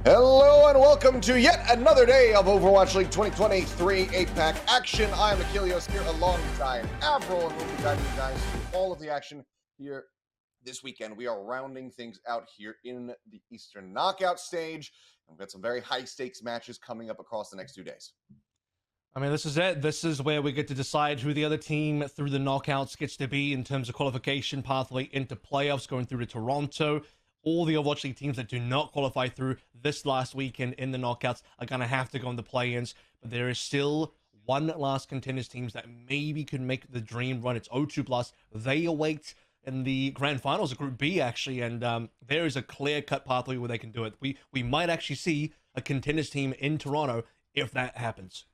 Hello and welcome to yet another day of Overwatch League 2023 8-pack action. I am Achilles here alongside Avril, and we'll be guiding you guys through all of the action here this weekend. We are rounding things out here in the Eastern Knockout stage, and we've got some very high-stakes matches coming up across the next 2 days. I mean, this is it. This is where we get to decide who the other team through the knockouts gets to be in terms of qualification pathway into playoffs, going through to Toronto. All the Overwatch League teams that do not qualify through this last weekend in the knockouts are going to have to go in the play-ins. But there is still one last contenders teams that maybe could make the dream run. It's O2+. They await in the grand finals of Group B, actually, and there is a clear-cut pathway where they can do it. We might actually see a contenders team in Toronto if that happens.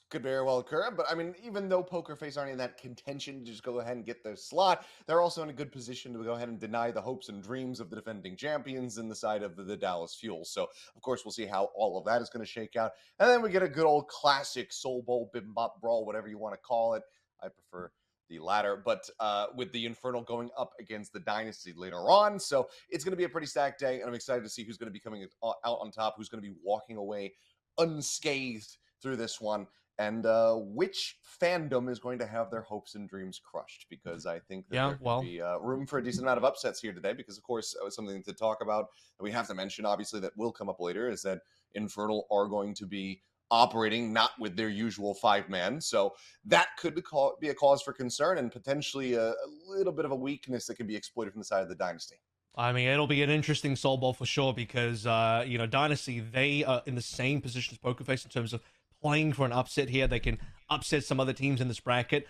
Could very well occur, but I mean, even though Poker Face aren't in that contention to just go ahead and get their slot, they're also in a good position to go ahead and deny the hopes and dreams of the defending champions in the side of the Dallas Fuel. So, of course, we'll see how all of that is going to shake out. And then we get a good old classic Soul Bowl, Bimbop Brawl, whatever you want to call it. I prefer the latter, but with the Infernal going up against the Dynasty later on. So it's going to be a pretty stacked day, and I'm excited to see who's going to be coming out on top, who's going to be walking away unscathed through this one. And which fandom is going to have their hopes and dreams crushed? Because I think that there could be room for a decent amount of upsets here today. Because, of course, something to talk about that we have to mention, obviously, that will come up later, is that Infernal are going to be operating not with their usual 5-man. So that could be a cause for concern and potentially a little bit of a weakness that can be exploited from the side of the Dynasty. I mean, it'll be an interesting Soul Bowl for sure because, Dynasty, they are in the same position as Poker Face in terms of playing for an upset here. They can upset some other teams in this bracket.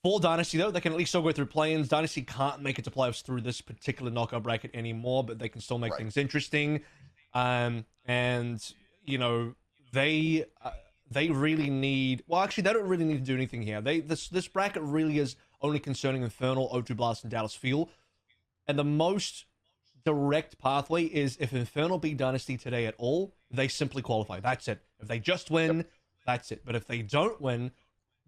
For Dynasty, though, they can at least still go through play-ins. Dynasty can't make it to playoffs through this particular knockout bracket anymore, but they can still make things interesting. They really need... Well, actually, they don't really need to do anything here. This bracket really is only concerning Infernal, O2 Blast, and Dallas Fuel. And the most direct pathway is if Infernal beat Dynasty today at all, they simply qualify. That's it. If they just win, that's it. But if they don't win,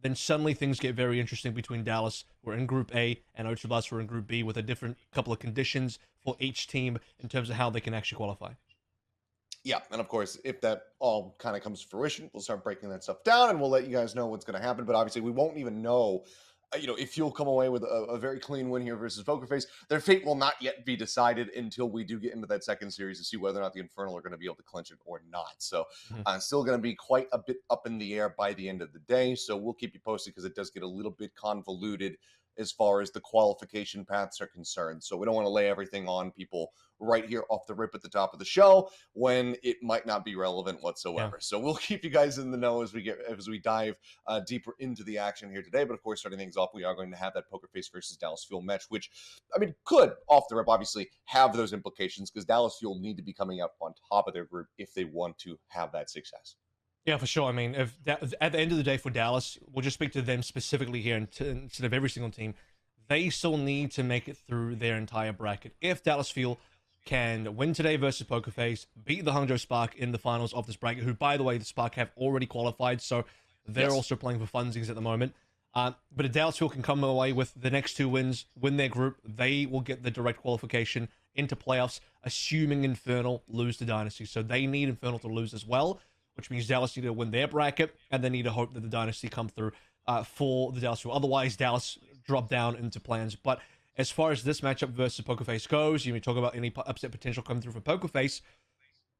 then suddenly things get very interesting between Dallas, who are in Group A, and O2 Blast, who are in Group B, with a different couple of conditions for each team in terms of how they can actually qualify. Yeah, and of course, if that all kind of comes to fruition, we'll start breaking that stuff down, and we'll let you guys know what's going to happen. But obviously, we won't even know, if you'll come away with a very clean win here versus Poker Face. Their fate will not yet be decided until we do get into that second series to see whether or not the Infernal are going to be able to clinch it or not. So still going to be quite a bit up in the air by the end of the day. So we'll keep you posted because it does get a little bit convoluted as far as the qualification paths are concerned. So we don't want to lay everything on people right here off the rip at the top of the show when it might not be relevant whatsoever. So we'll keep you guys in the know as we dive deeper into the action here today. But of course, starting things off, we are going to have that Poker Face versus Dallas Fuel match, which, I mean, could off the rip obviously have those implications because Dallas Fuel need to be coming out on top of their group if they want to have that success. Yeah, for sure. I mean, at the end of the day for Dallas, we'll just speak to them specifically here instead of every single team. They still need to make it through their entire bracket. If Dallas Fuel can win today versus Poker Face, beat the Hangzhou Spark in the finals of this bracket, who, by the way, the Spark have already qualified, so they're also playing for funsies at the moment. But if Dallas Fuel can come away with the next 2 wins, win their group, they will get the direct qualification into playoffs, assuming Infernal lose to Dynasty. So they need Infernal to lose as well, which means Dallas need to win their bracket, and they need to hope that the Dynasty come through for the Dallas Fuel. Otherwise, Dallas drop down into plans. But as far as this matchup versus Poker Face goes, you may talk about any upset potential coming through for Poker Face.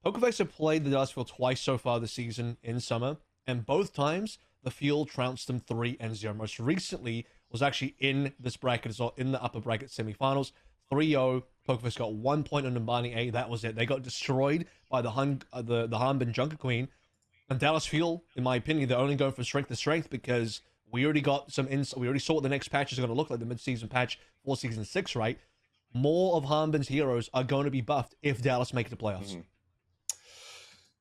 Poker Face have played the Dallas Fuel twice so far this season in summer, and both times the Fuel trounced them 3-0. Most recently was actually in this bracket as well, in the upper bracket semifinals. 3-0. Poker Face got 1 point on Numbani A. That was it. They got destroyed by the Hanbin Junker Queen. And Dallas Fuel, in my opinion, they're only going from strength to strength because we already got some we already saw what the next patch is going to look like, the mid-season patch for Season 6, right? More of Hanbin's heroes are going to be buffed if Dallas make the playoffs.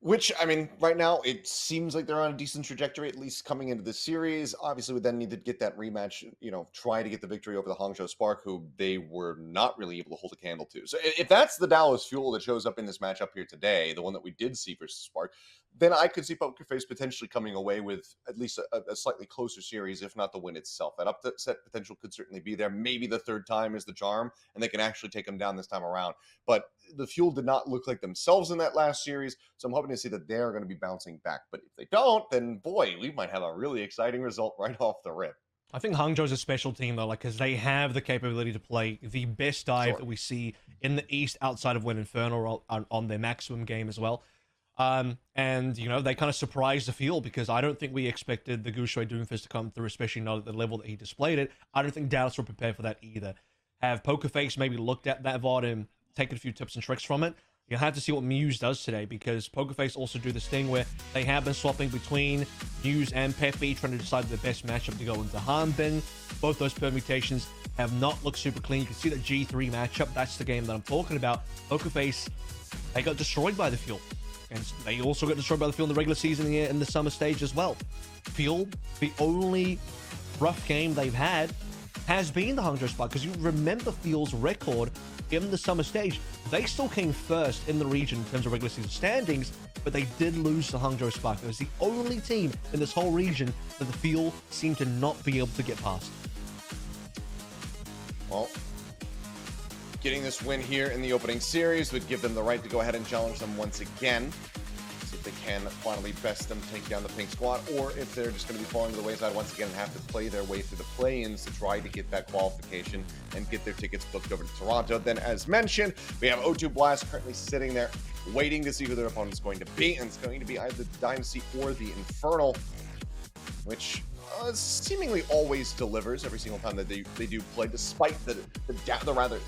Which, I mean, right now it seems like they're on a decent trajectory, at least coming into the series. Obviously, we then need to get that rematch, try to get the victory over the Hangzhou Spark, who they were not really able to hold a candle to. So if that's the Dallas Fuel that shows up in this matchup here today, the one that we did see versus Spark, then I could see Poker Face potentially coming away with at least a slightly closer series, if not the win itself. That upset potential could certainly be there. Maybe the third time is the charm, and they can actually take them down this time around. But the Fuel did not look like themselves in that last series, so I'm hoping to see that they're going to be bouncing back. But if they don't, then boy, we might have a really exciting result right off the rip. I think Hangzhou's a special team though, like because they have the capability to play the best dive that we see in the East outside of when Infernal on their maximum game as well. And they kind of surprised the field because I don't think we expected the Gushui Doomfist to come through, especially not at the level that he displayed it. I don't think Dallas were prepared for that either. Have Pokerface maybe looked at that VOD and taken a few tips and tricks from it? You'll have to see what Muse does today because Pokerface also do this thing where they have been swapping between Muse and Peppy, trying to decide the best matchup to go into Hanbin. Both those permutations have not looked super clean. You can see that G3 matchup, that's the game that I'm talking about. Pokerface, they got destroyed by the Fuel. And they also got destroyed by the Fuel in the regular season here in the summer stage as well. Fuel, the only rough game they've had has been the Hangzhou Spark, because you remember Fuel's record in the summer stage. They still came first in the region in terms of regular season standings, but they did lose to Hangzhou Spark. It was the only team in this whole region that the Fuel seemed to not be able to get past. Well, getting this win here in the opening series would give them the right to go ahead and challenge them once again. See if they can finally best them, take down the pink squad, or if they're just going to be falling to the wayside once again and have to play their way through the play-ins to try to get that qualification and get their tickets booked over to Toronto. Then, as mentioned, we have O2 Blast currently sitting there waiting to see who their opponent's going to be, and it's going to be either the Dynasty or the Infernal, which seemingly always delivers every single time that they do play, despite the rather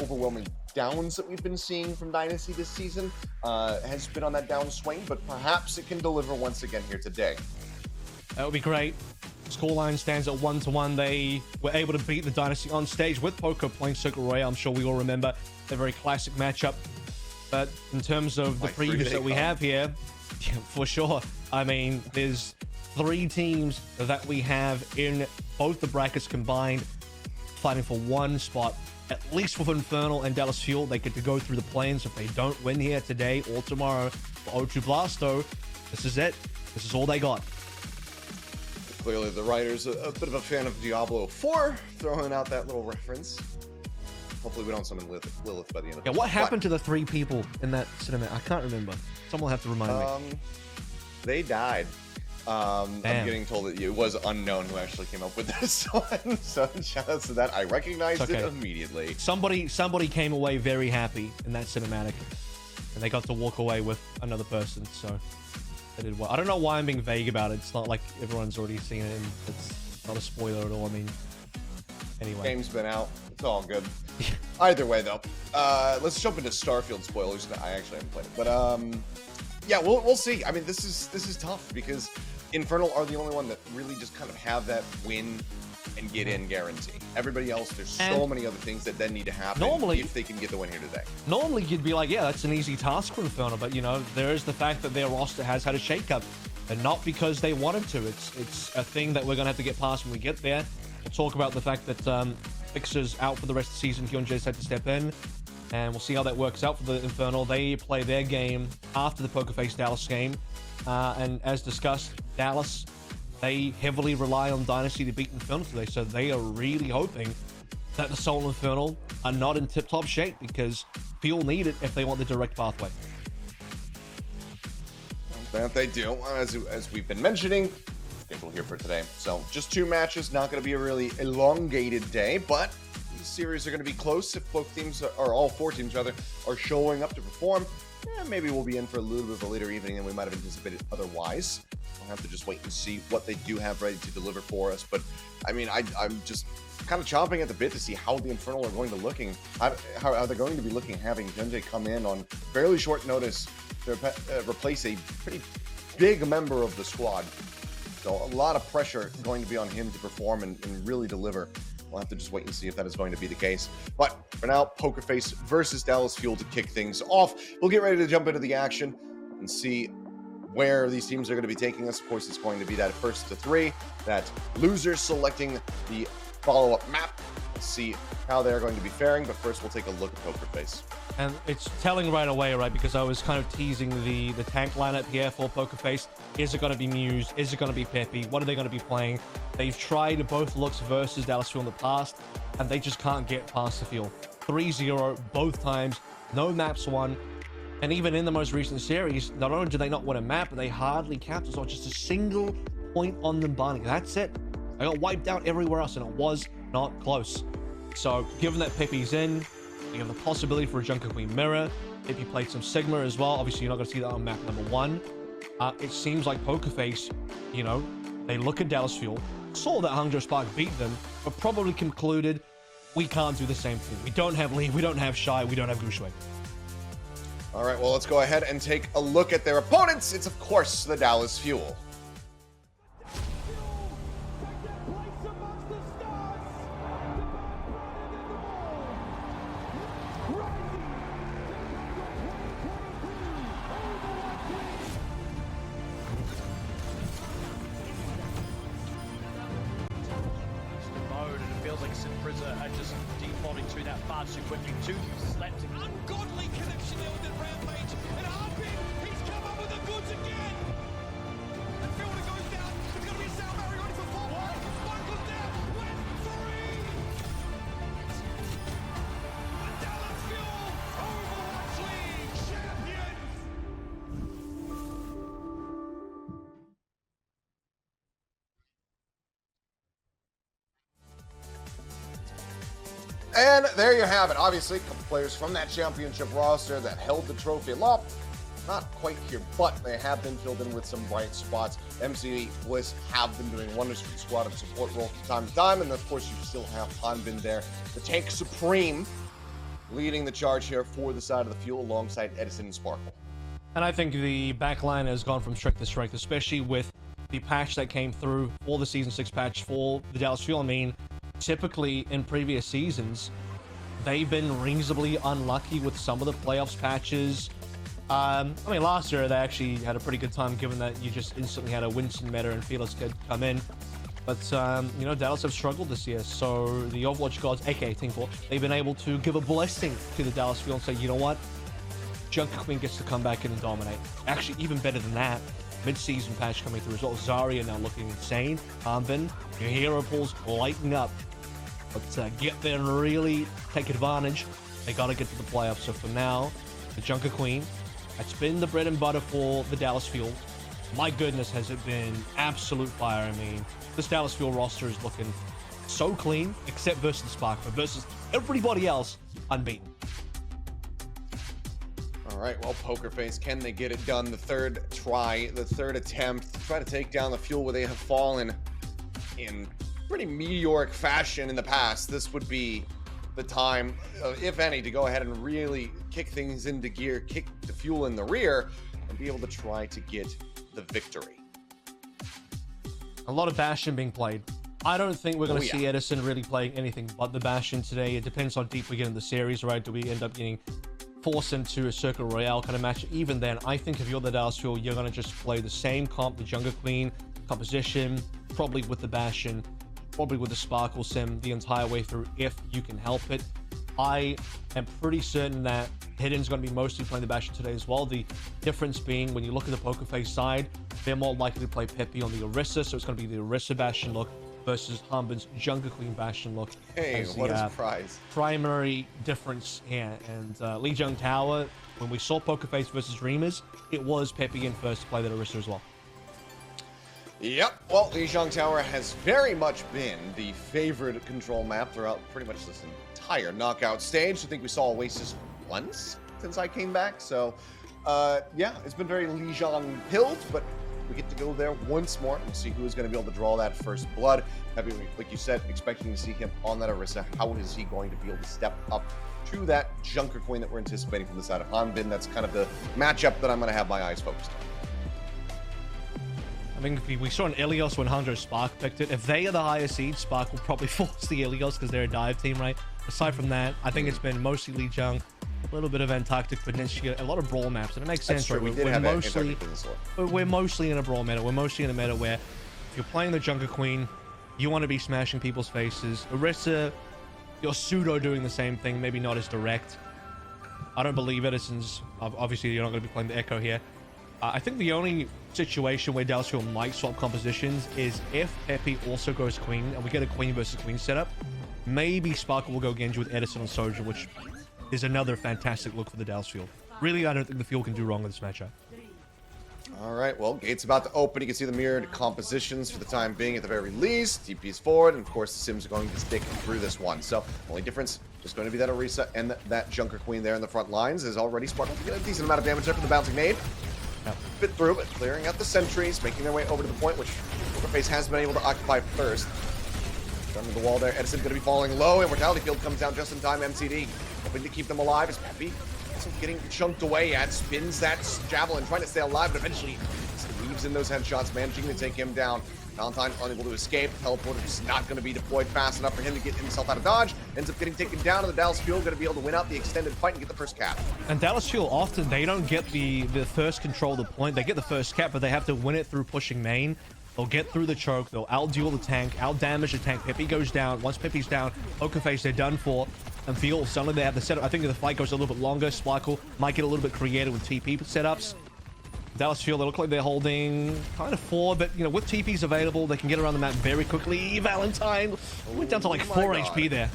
overwhelming downs that we've been seeing from Dynasty this season. Has been on that downswing, but perhaps it can deliver once again here today. That would be great. Scoreline stands at 1-1. They were able to beat the Dynasty on stage with Poco playing Circle Royale. I'm sure we all remember a very classic matchup. But in terms of the previews that we have here, yeah, for sure. I mean, there's 3 teams that we have in both the brackets combined fighting for one spot, at least with Infernal and Dallas Fuel. They get to go through the play-ins if they don't win here today or tomorrow. For O2 Blasto, this is it. This is all they got. Clearly, the writer's a bit of a fan of Diablo 4, throwing out that little reference. Hopefully we don't summon Lilith by the end of it. Yeah, what happened to the 3 people in that cinema? I can't remember. Someone will have to remind me. They died. I'm getting told that it was unknown who actually came up with this one. So shout out to that. I recognized it immediately. Somebody came away very happy in that cinematic, and they got to walk away with another person. So they did well. I don't know why I'm being vague about it. It's not like everyone's already seen it, and it's not a spoiler at all. I mean, anyway, game's been out. It's all good. Either way, though, let's jump into Starfield spoilers. I actually haven't played it, but yeah, we'll see. I mean, this is tough because Infernal are the only one that really just kind of have that win and get in guarantee. Everybody else, there's so many other things that then need to happen if they can get the win here today. Normally, you'd be like, yeah, that's an easy task for Infernal, but there is the fact that their roster has had a shakeup, and not because they wanted to. It's a thing that we're gonna have to get past when we get there. We'll talk about the fact that Fixer's out for the rest of the season. Hyunjae's had to step in. And we'll see how that works out for the Infernal. They play their game after the Pokerface Dallas game. And as discussed, Dallas, they heavily rely on Dynasty to beat Infernal today. So they are really hoping that the Soul Infernal are not in tip-top shape, because Fuel need it if they want the direct pathway. That they do, as we've been mentioning. Schedule here for today. So just 2 matches, not going to be a really elongated day, but series are going to be close if both teams, or all 4 teams rather, are showing up to perform. Maybe we'll be in for a little bit of a later evening than we might have anticipated otherwise. We'll have to just wait and see what they do have ready to deliver for us. But I mean, I'm just kind of chomping at the bit to see how the Infernal are going to how they're going to be looking, having Hyunjae come in on fairly short notice to replace a pretty big member of the squad. So a lot of pressure going to be on him to perform and really deliver. We'll have to just wait and see if that is going to be the case. But for now, Pokerface versus Dallas Fuel to kick things off. We'll get ready to jump into the action and see where these teams are going to be taking us. Of course, it's going to be that first to 3, that losers selecting the follow-up map. Let's see how they're going to be faring, but first we'll take a look at Poker Face. And it's telling right away, right? Because I was kind of teasing the tank lineup here for Poker Face. Is it going to be Muse? Is it going to be Peppy? What are they going to be playing? They've tried both looks versus Dallas Fuel in the past, and they just can't get past the field. 3-0 both times, no maps won. And even in the most recent series, not only do they not win a map, but they hardly capped us on just a single point on them Barney. That's it. I got wiped out everywhere else, and it was not close. So given that Peppy's in, we have the possibility for a Junker Queen mirror. Peppy played some Sigma as well. Obviously, you're not going to see that on map number 1. It seems like Poker Face, you know, they look at Dallas Fuel, saw that Hangzhou Spark beat them, but probably concluded, we can't do the same thing. We don't have Lee, we don't have Shy, we don't have Gushui. All right, well, let's go ahead and take a look at their opponents. It's, of course, the Dallas Fuel. Feels like Esperanza are just defaulting through that far too quickly. 2 slept. Ungodly connection there with the round mage. And Harpin, he's come up with the goods again. And Fielder goes down. It's going to be a Sal Barry ready for 4. Michael's down. Went free. The Dallas Fuel Overwatch League champions. And there you have it. Obviously, a couple players from that championship roster that held the trophy aloft. Not quite here, but they have been filled in with some bright spots. MC Bliss have been doing wonders for the squad of support role from time to time. And of course, you still have Hanbin there, the tank supreme, leading the charge here for the side of the Fuel alongside Edison and Sparkle. And I think the backline has gone from strength to strength, especially with the patch that came through for the Season 6 patch for the Dallas Fuel. I mean, typically in previous seasons, they've been reasonably unlucky with some of the playoffs patches. I mean, last year they actually had a pretty good time, given that you just instantly had a Winston meta and Felix could come in. But, you know, Dallas have struggled this year, so the Overwatch gods, aka Team 4, they've been able to give a blessing to the Dallas Fuel and say, you know what? Junker Queen gets to come back in and dominate. Actually, even better than that, mid-season patch coming through as well. Zarya now looking insane. Hanbin, your hero pools lighting up. But get there and really take advantage. They got to get to the playoffs. So for now, the Junker Queen, that's been the bread and butter for the Dallas Fuel. My goodness, has it been absolute fire. I mean, this Dallas Fuel roster is looking so clean, except versus Spark, but versus everybody else, unbeaten. All right, well, Poker Face, can they get it done? The third try, the third attempt to try to take down the Fuel where they have fallen in pretty meteoric fashion in the past. This would be the time, if any, to go ahead and really kick things into gear, kick the Fuel in the rear, and be able to try to get the victory. A lot of Bastion being played. I don't think we're going to see Edison really playing anything but the Bastion today. It depends how deep we get in the series, right? Do we end up getting forced into a Circle Royale kind of match? Even then, I think if you're the Dallas Fuel, you're going to just play the same comp, the Jungle Queen composition, probably with the Bastion, probably with the Sparkle Sim the entire way through if you can help it. I am pretty certain that Hidden's going to be mostly playing the Bastion today as well. The difference being, when you look at the Poker Face side, they're more likely to play Peppy on the Orisa, so it's going to be the Orisa Bastion look versus Hanbin's Junker Queen Bastion look. Hey, what a surprise. Primary difference here. And Lijiang Tower, when we saw Poker Face versus Dreamers, it was Peppy in first to play that Orisa as well. Yep, well, Lijiang Tower has very much been the favorite control map throughout pretty much this entire knockout stage. I think we saw Oasis once since I came back, so yeah, it's been very Lijiang pilled, but we get to go there once more and see who is going to be able to draw that first blood. Like you said, expecting to see him on that Orisa. How is he going to be able to step up to that Junker Queen that we're anticipating from the side of Hanbin? That's kind of the matchup that I'm going to have my eyes focused on. I mean, we saw an Ilios when Hangzhou Spark picked it. If they are the higher seed, Spark will probably force the Ilios because they're a dive team, right? Aside from that, I think it's been mostly Lijiang. a little bit of Antarctic Peninsula, a lot of brawl maps, and it makes sense, right? We're mostly in a brawl meta. We're mostly in a meta where if you're playing the Junker Queen, you want to be smashing people's faces. Orisa, you're pseudo doing the same thing, maybe not as direct. I don't believe Edison's, obviously you're not going to be playing the Echo here. I think the only situation where Dallas Fuel might swap compositions is if Pepe also goes Queen and we get a Queen versus Queen setup. Maybe Sparkle will go Genji with Edison on Soldier, which is another fantastic look for the Dallas Fuel. Really, I don't think the Fuel can do wrong with this matchup. All right, well, gate's about to open. You can see the mirrored compositions for the time being at the very least. TP's forward, and of course the Sims are going to stick through this one. So, only difference just going to be that Orisa and that Junker Queen there in the front lines is already Sparkle to get a decent amount of damage there from the bouncing nade. Fit through, but clearing out the sentries, making their way over to the point, which Pokerface has been able to occupy first. Under the wall there, Edison going to be falling low. Immortality Field comes down just in time. MCD hoping to keep them alive as Pepe getting chunked away at, spins that javelin, trying to stay alive, but eventually weaves in those headshots, managing to take him down. Valentine unable to escape. Teleporter just not going to be deployed fast enough for him to get himself out of dodge. Ends up getting taken down, and the Dallas Fuel going to be able to win out the extended fight and get the first cap. And Dallas Fuel, often they don't get the first control of the point. They get the first cap, but they have to win it through pushing main. They'll get through the choke. They'll out-duel the tank, out-damage the tank. Pepe goes down. Once Pepe's down, Pokerface, they're done for. And Fuel, suddenly they have the setup. I think the fight goes a little bit longer. Sparkle might get a little bit creative with TP setups. Dallas Fuel, they look like they're holding kind of 4, but, you know, with TPs available, they can get around the map very quickly. Valentine went down to like 4 HP there.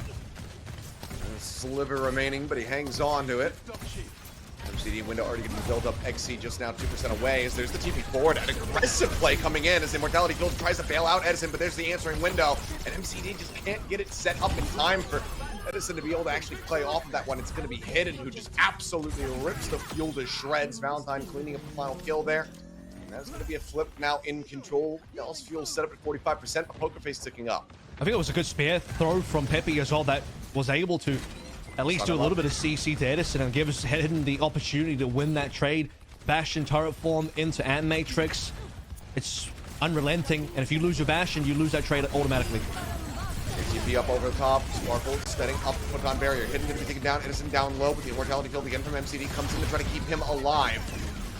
A sliver remaining, but he hangs on to it. MCD window already getting built up. XC just now 2% away as there's the TP forward. An aggressive play coming in as Immortality Field tries to bail out Edison, but there's the answering window. And MCD just can't get it set up in time for Edison to be able to actually play off of that one. It's going to be Hidden, who just absolutely rips the Fuel to shreds. Valentine cleaning up the final kill there. And that's going to be a flip now in control. Dallas Fuel set up at 45%, but Pokerface ticking up. I think it was a good spear throw from Pepe as well that was able to at least do a little bit of CC to Edison and give us Hidden the opportunity to win that trade. Bastion turret form into Ant Matrix. It's unrelenting, and if you lose your Bastion, you lose that trade automatically. TP up over the top. Sparkle setting up the photon barrier. Hidden going to be taken down. Edison down low, but the Immortality Field again from MCD comes in to try to keep him alive.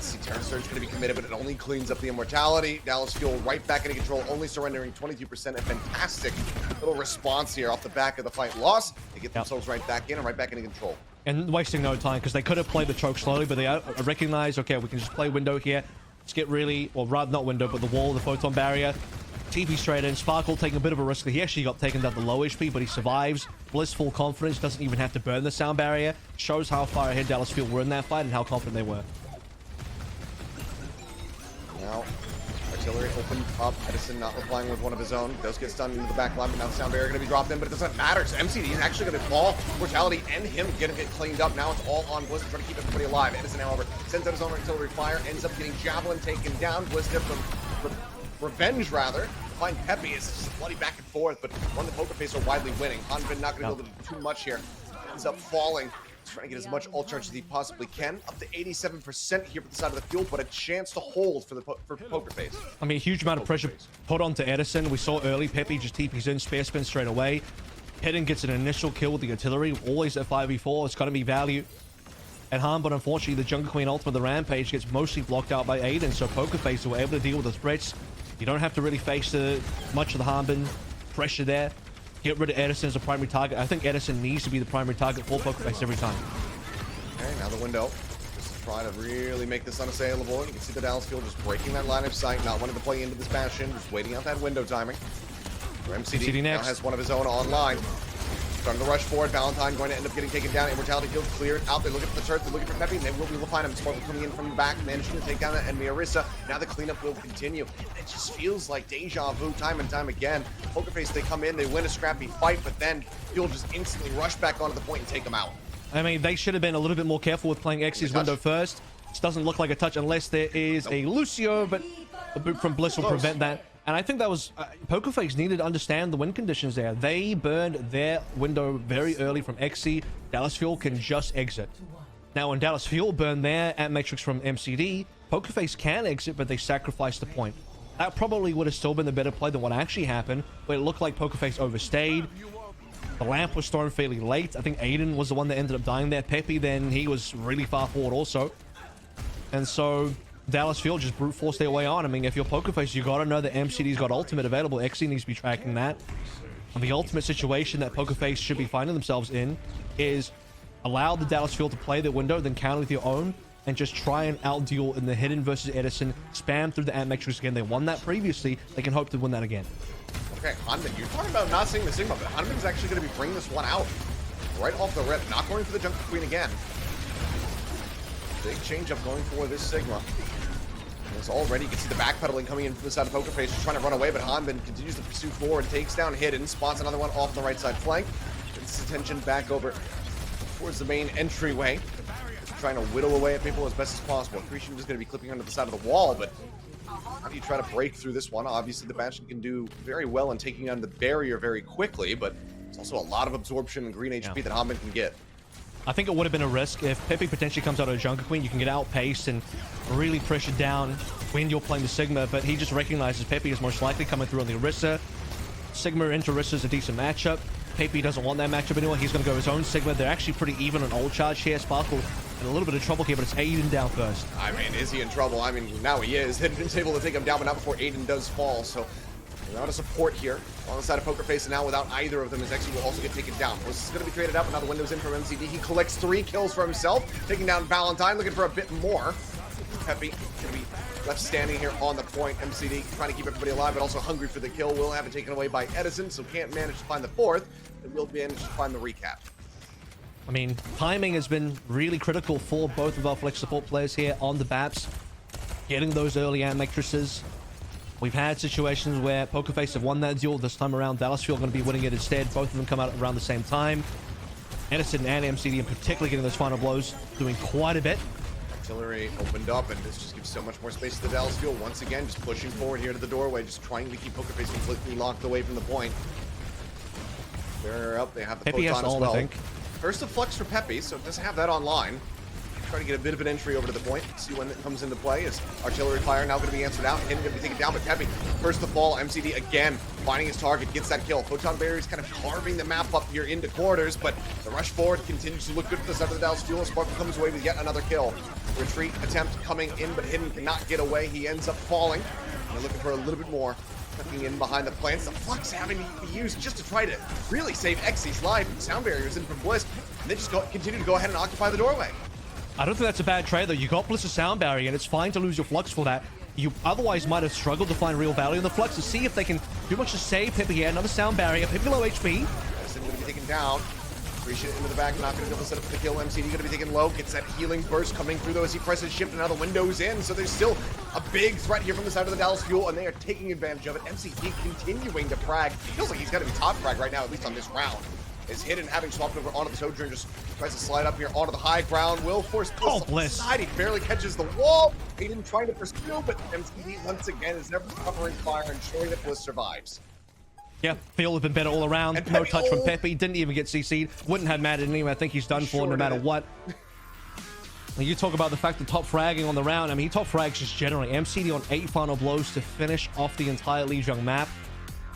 See, Terran Surge going to be committed, but it only cleans up the Immortality. Dallas Fuel right back into control, only surrendering 22%. A fantastic little response here off the back of the fight loss. They get themselves right back in and right back into control. And wasting no time, because they could have played the choke slowly, but they recognize, okay, we can just play window here. Let's get really, well, rather not window, but the wall, the photon barrier. TP straight in. Sparkle taking a bit of a risk. He actually got taken down to low HP, but he survives. Blissful confidence, doesn't even have to burn the sound barrier. Shows how far ahead Dallas Fuel were in that fight and how confident they were. Now, artillery opened up. Edison not replying with one of his own. Does get stunned into the back line, but now the sound barrier going to be dropped in, but it doesn't matter. So MCD is actually going to fall. Mortality and him going to get cleaned up. Now it's all on Blizzard trying to keep everybody alive. Edison, however, sends out his own artillery fire, ends up getting Javelin taken down. Blizzard from Revenge, rather. Find Pepe is just bloody back and forth, but one of the Pokerface are widely winning. Hanbin not going to be able to do too much here. Ends up falling. Trying to get as much ult charge as he possibly can. Up to 87% here for the side of the field, but a chance to hold for Pokerface. I mean, a huge amount of pressure put onto Edison. We saw early Pepe just TPs in, spear spin straight away. Hidden gets an initial kill with the artillery. Always at 5v4. It's got to be value at harm, but unfortunately, the Jungle Queen ultimate, the Rampage, gets mostly blocked out by Aiden, so Pokerface were able to deal with the threats. You don't have to really face much of the Hanbin pressure there. Get rid of Edison as a primary target. I think Edison needs to be the primary target for Pokerface every time. Okay, now the window. Just to try to really make this unassailable. You can see the Dallas Fuel just breaking that line of sight, not wanting to play into this Bastion, just waiting out that window timing. MCD now has one of his own online. Starting to rush forward. Valentine going to end up getting taken down. Immortality Field cleared out. They're looking for the turret. They're looking for Pepe, and they will be able to find him. Sparkle coming in from the back, managing to take down that enemy Orisa. Now the cleanup will continue. It just feels like deja vu time and time again. Pokerface, they come in, they win a scrappy fight, but then Fuel just instantly rush back onto the point and take them out. I mean, they should have been a little bit more careful with playing X's window first. This doesn't look like a touch unless there is a Lucio, but a boot from Bliss will prevent that. And I think that was... Pokerface needed to understand the win conditions there. They burned their window very early from XC. Dallas Fuel can just exit. Now, when Dallas Fuel burned their Ant Matrix from MCD, Pokerface can exit, but they sacrificed the point. That probably would have still been the better play than what actually happened, but it looked like Pokerface overstayed. The lamp was thrown fairly late. I think Aiden was the one that ended up dying there. Pepe, then he was really far forward also. And so Dallas Fuel just brute forced their way on. I mean, if you're Pokerface, you got to know that MCD's got ultimate available. XE needs to be tracking that. And the ultimate situation that Pokerface should be finding themselves in is allow the Dallas Fuel to play their window, then counter with your own, and just try and out-duel in the Hidden versus Edison. Spam through the Ant Matrix again. They won that previously. They can hope to win that again. Okay, Hanbin, you're talking about not seeing the Sigma, but Hanbin's actually going to be bringing this one out right off the rip. Not going for the Junker Queen again. Big change up going for this Sigma. As already, you can see the backpedaling coming in from the side of Pokerface, just trying to run away, but Hanbin continues to pursue forward, takes down Hidden, spots another one off the right side flank. Gets his attention back over towards the main entryway. Just trying to whittle away at people as best as possible. Creation is going to be clipping onto the side of the wall, but how do you try to break through this one? Obviously, the Bastion can do very well in taking on the barrier very quickly, but there's also a lot of absorption and green HP that Hanbin can get. I think it would have been a risk if Pepe potentially comes out of a Junker Queen. You can get outpaced and really pressured down when you're playing the Sigma, but he just recognizes Pepe is most likely coming through on the Orisa. Sigma into Orisa is a decent matchup. Pepe doesn't want that matchup anymore. He's going to go his own Sigma. They're actually pretty even on old charge here. Sparkle in a little bit of trouble here, but it's Aiden down first. I mean, is he in trouble? I mean, now he is. Hidden's able to take him down, but not before Aiden does fall, so without a support here on the side of Pokerface, and now without either of them, his XE will also get taken down. This is going to be traded up, and now the window's in from MCD. He collects 3 kills for himself, taking down Valentine, looking for a bit more. Pepe going to be left standing here on the point. MCD trying to keep everybody alive, but also hungry for the kill. Will have it taken away by Edison, so can't manage to find the 4th, and will manage to find the recap. I mean, timing has been really critical for both of our flex support players here on the BAPs. Getting those early Ant Matrices. We've had situations where Pokerface have won that duel. This time around, Dallas Fuel are going to be winning it instead. Both of them come out around the same time. Edison and MCD in particular getting those final blows, doing quite a bit. Artillery opened up, and this just gives so much more space to the Dallas Fuel. Once again, just pushing forward here to the doorway, just trying to keep Pokerface completely locked away from the point. They're up. They have the Pepe photon has as all, well. I think. First a flux for Pepe, so it doesn't have that online. Trying to get a bit of an entry over to the point. See when it comes into play. Is artillery fire now going to be answered out? Hidden going to be taken down, but Pepe first to fall. MCD again finding his target, gets that kill. Photon barrier is kind of carving the map up here into quarters, but the rush forward continues to look good for the side of the Dallas Fuel. Sparkle comes away with yet another kill. Retreat attempt coming in, but Hidden cannot get away. He ends up falling. They're looking for a little bit more. Tucking in behind the plants. The flux having to be used just to try to really save XE's life. Sound barriers in from Bliss, and they just continue to go ahead and occupy the doorway. I don't think that's a bad trade, though. You got Bliss's sound barrier, and it's fine to lose your flux for that. You otherwise might have struggled to find real value in the flux. To see if they can do much to save Pepe here. Another sound barrier. Pepe low HP. Edison going to be taken down. Appreciate into the back, not going to be able to set up for the kill. MCD going to be taken low. Gets that healing burst coming through, though, as he presses shift, and now the window's in. So there's still a big threat here from the side of the Dallas Fuel, and they are taking advantage of it. MCD continuing to frag. Feels like he's got to be top frag right now, at least on this round. Is Hidden, having swapped over onto the Sojourn, just tries to slide up here onto the high ground. Will force Bliss aside. He barely catches the wall. Aiden trying to pursue, but MCD once again is never covering fire, ensuring that Bliss survives. Yeah, feel have been better all around. And No Pepe, touch from Pepe. Didn't even get CC'd. Wouldn't have mattered anyway. I think he's done for no matter what. When you talk about the fact that top fragging on the round, I mean, he top frags just generally. MCD on 8 final blows to finish off the entire Lijiang map.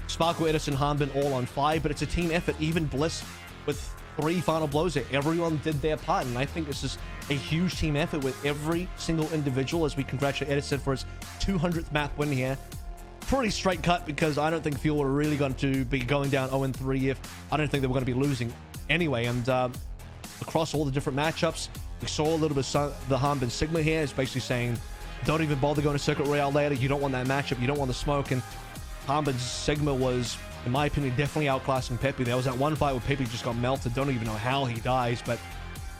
Sparkle, Edison, Hanbin all on 5, but it's a team effort. Even Bliss with 3 final blows there. Everyone did their part, and I think this is a huge team effort with every single individual as we congratulate Edison for his 200th map win here. Pretty straight cut, because I don't think Fuel were really going to be going down 0-3 if I don't think they were going to be losing anyway. And across all the different matchups, we saw a little bit of the Hanbin Sigma here. It's basically saying, don't even bother going to Circuit Royale later. You don't want that matchup. You don't want the smoke. And Hanbin's Sigma was, in my opinion, definitely outclassing Pepe. There was that one fight where Pepe just got melted. Don't even know how he dies, but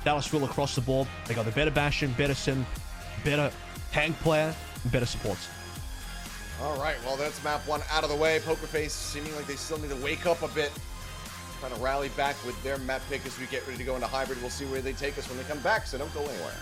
Dallas Fuel across the board. They got the better Bastion, better Sim, better tank player, and better supports. All right, well, that's map 1 out of the way. Pokerface seeming like they still need to wake up a bit. Trying to rally back with their map pick as we get ready to go into hybrid. We'll see where they take us when they come back, so don't go anywhere.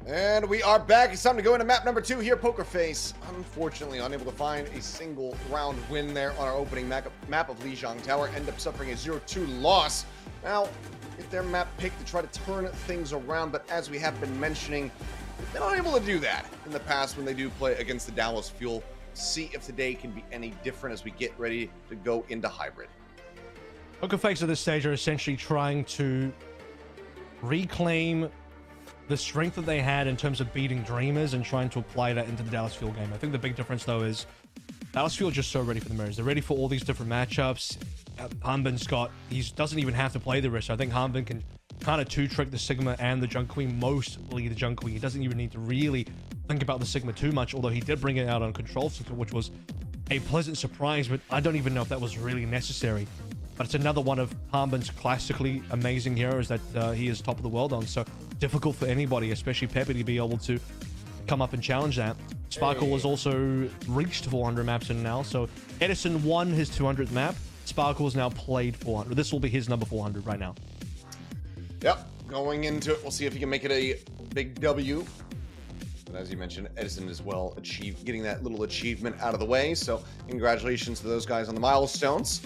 And we are back. It's time to go into map number 2 here, Poker Face. Unfortunately, unable to find a single round win there on our opening map of Lijiang Tower. End up suffering a 0-2 loss. Now, get their map pick to try to turn things around, but as we have been mentioning, they've been unable to do that in the past when they do play against the Dallas Fuel. See if today can be any different as we get ready to go into hybrid. Poker Face at this stage are essentially trying to reclaim the strength that they had in terms of beating Dreamers and trying to apply that into the Dallas Fuel game. I think the big difference, though, is Dallas Fuel are just so ready for the mirrors. They're ready for all these different matchups. Hanbin's he doesn't even have to play the risk. I think Hanbin can kind of two-trick the Sigma and the Jungle Queen, mostly the Jungle Queen. He doesn't even need to really think about the Sigma too much, although he did bring it out on Control Sigma, which was a pleasant surprise, but I don't even know if that was really necessary. But it's another one of Hanbin's classically amazing heroes that he is top of the world on, so difficult for anybody, especially Pepe, to be able to come up and challenge that. Sparkle has also reached 400 maps in now, so Edison won his 200th map. Sparkle has now played 400. This will be his number 400 right now. Yep, going into it, we'll see if he can make it a big W. But as you mentioned, Edison as well getting that little achievement out of the way, so congratulations to those guys on the milestones.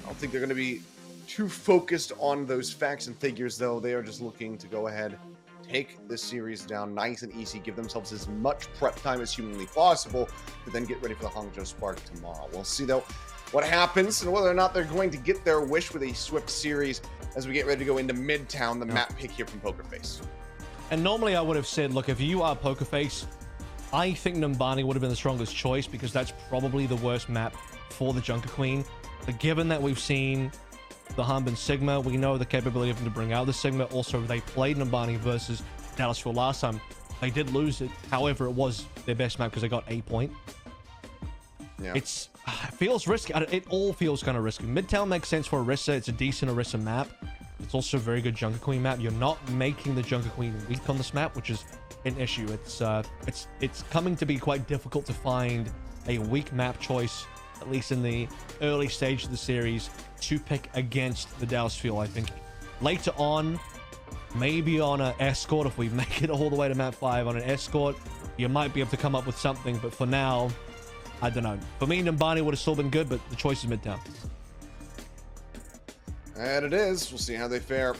I don't think they're going to be too focused on those facts and figures, though. They are just looking to go ahead, take this series down nice and easy, give themselves as much prep time as humanly possible, but then get ready for the Hangzhou Spark tomorrow. We'll see, though, what happens and whether or not they're going to get their wish with a swift series as we get ready to go into Midtown, the map pick here from Poker Face. And normally I would have said, look, if you are Poker Face, I think Numbani would have been the strongest choice because that's probably the worst map for the Junker Queen. But given that we've seen the Hanbin Sigma, we know the capability of them to bring out the Sigma. Also, they played Numbani versus Dallas Fuel last time. They did lose it. However, it was their best map because they got a point. Yeah. It feels risky. It all feels kind of risky. Midtown makes sense for Orisa. It's a decent Orisa map. It's also a very good Junker Queen map. You're not making the Junker Queen weak on this map, which is an issue. It's coming to be quite difficult to find a weak map choice, at least in the early stage of the series, to pick against the Dallas Fuel. I think later on, maybe on an escort, if we make it all the way to map 5 on an escort, you might be able to come up with something, but for now, I don't know. For me, Numbani would have still been good, but the choice is Midtown. And it is. We'll see how they fare.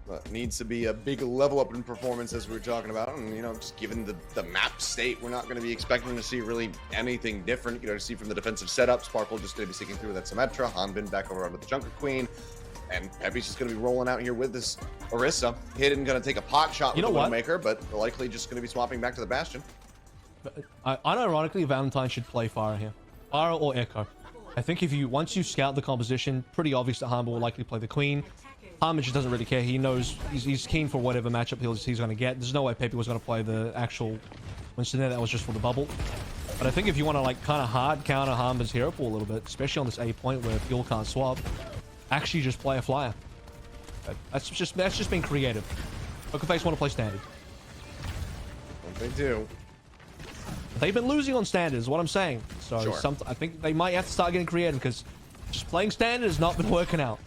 But needs to be a big level up in performance, as we were talking about. And, you know, just given the map state, we're not going to be expecting to see really anything different. You know, to see from the defensive setup, Sparkle just going to be sticking through with that Symmetra, Hanbin back over onto the Junker Queen, and Pepe's just going to be rolling out here with this Orisa. Hidden going to take a pot shot with the Widowmaker, but likely just going to be swapping back to the Bastion. Unironically, Valentine should play Pharah here. Pharah or Echo. I think once you scout the composition, pretty obvious that Hanbin will likely play the Queen. Hanbin just doesn't really care. He knows he's keen for whatever matchup he's going to get. There's no way Pepe was going to play the actual Winston there. That was just for the bubble. But I think if you want to like kind of hard counter Hanbin's hero pool a little bit, especially on this A point where Fuel can't swap, actually just play a flyer. That's just being creative. Poker Face want to play standard. What they do. They've been losing on standard is what I'm saying. So Sure. I think they might have to start getting creative because just playing standard has not been working out.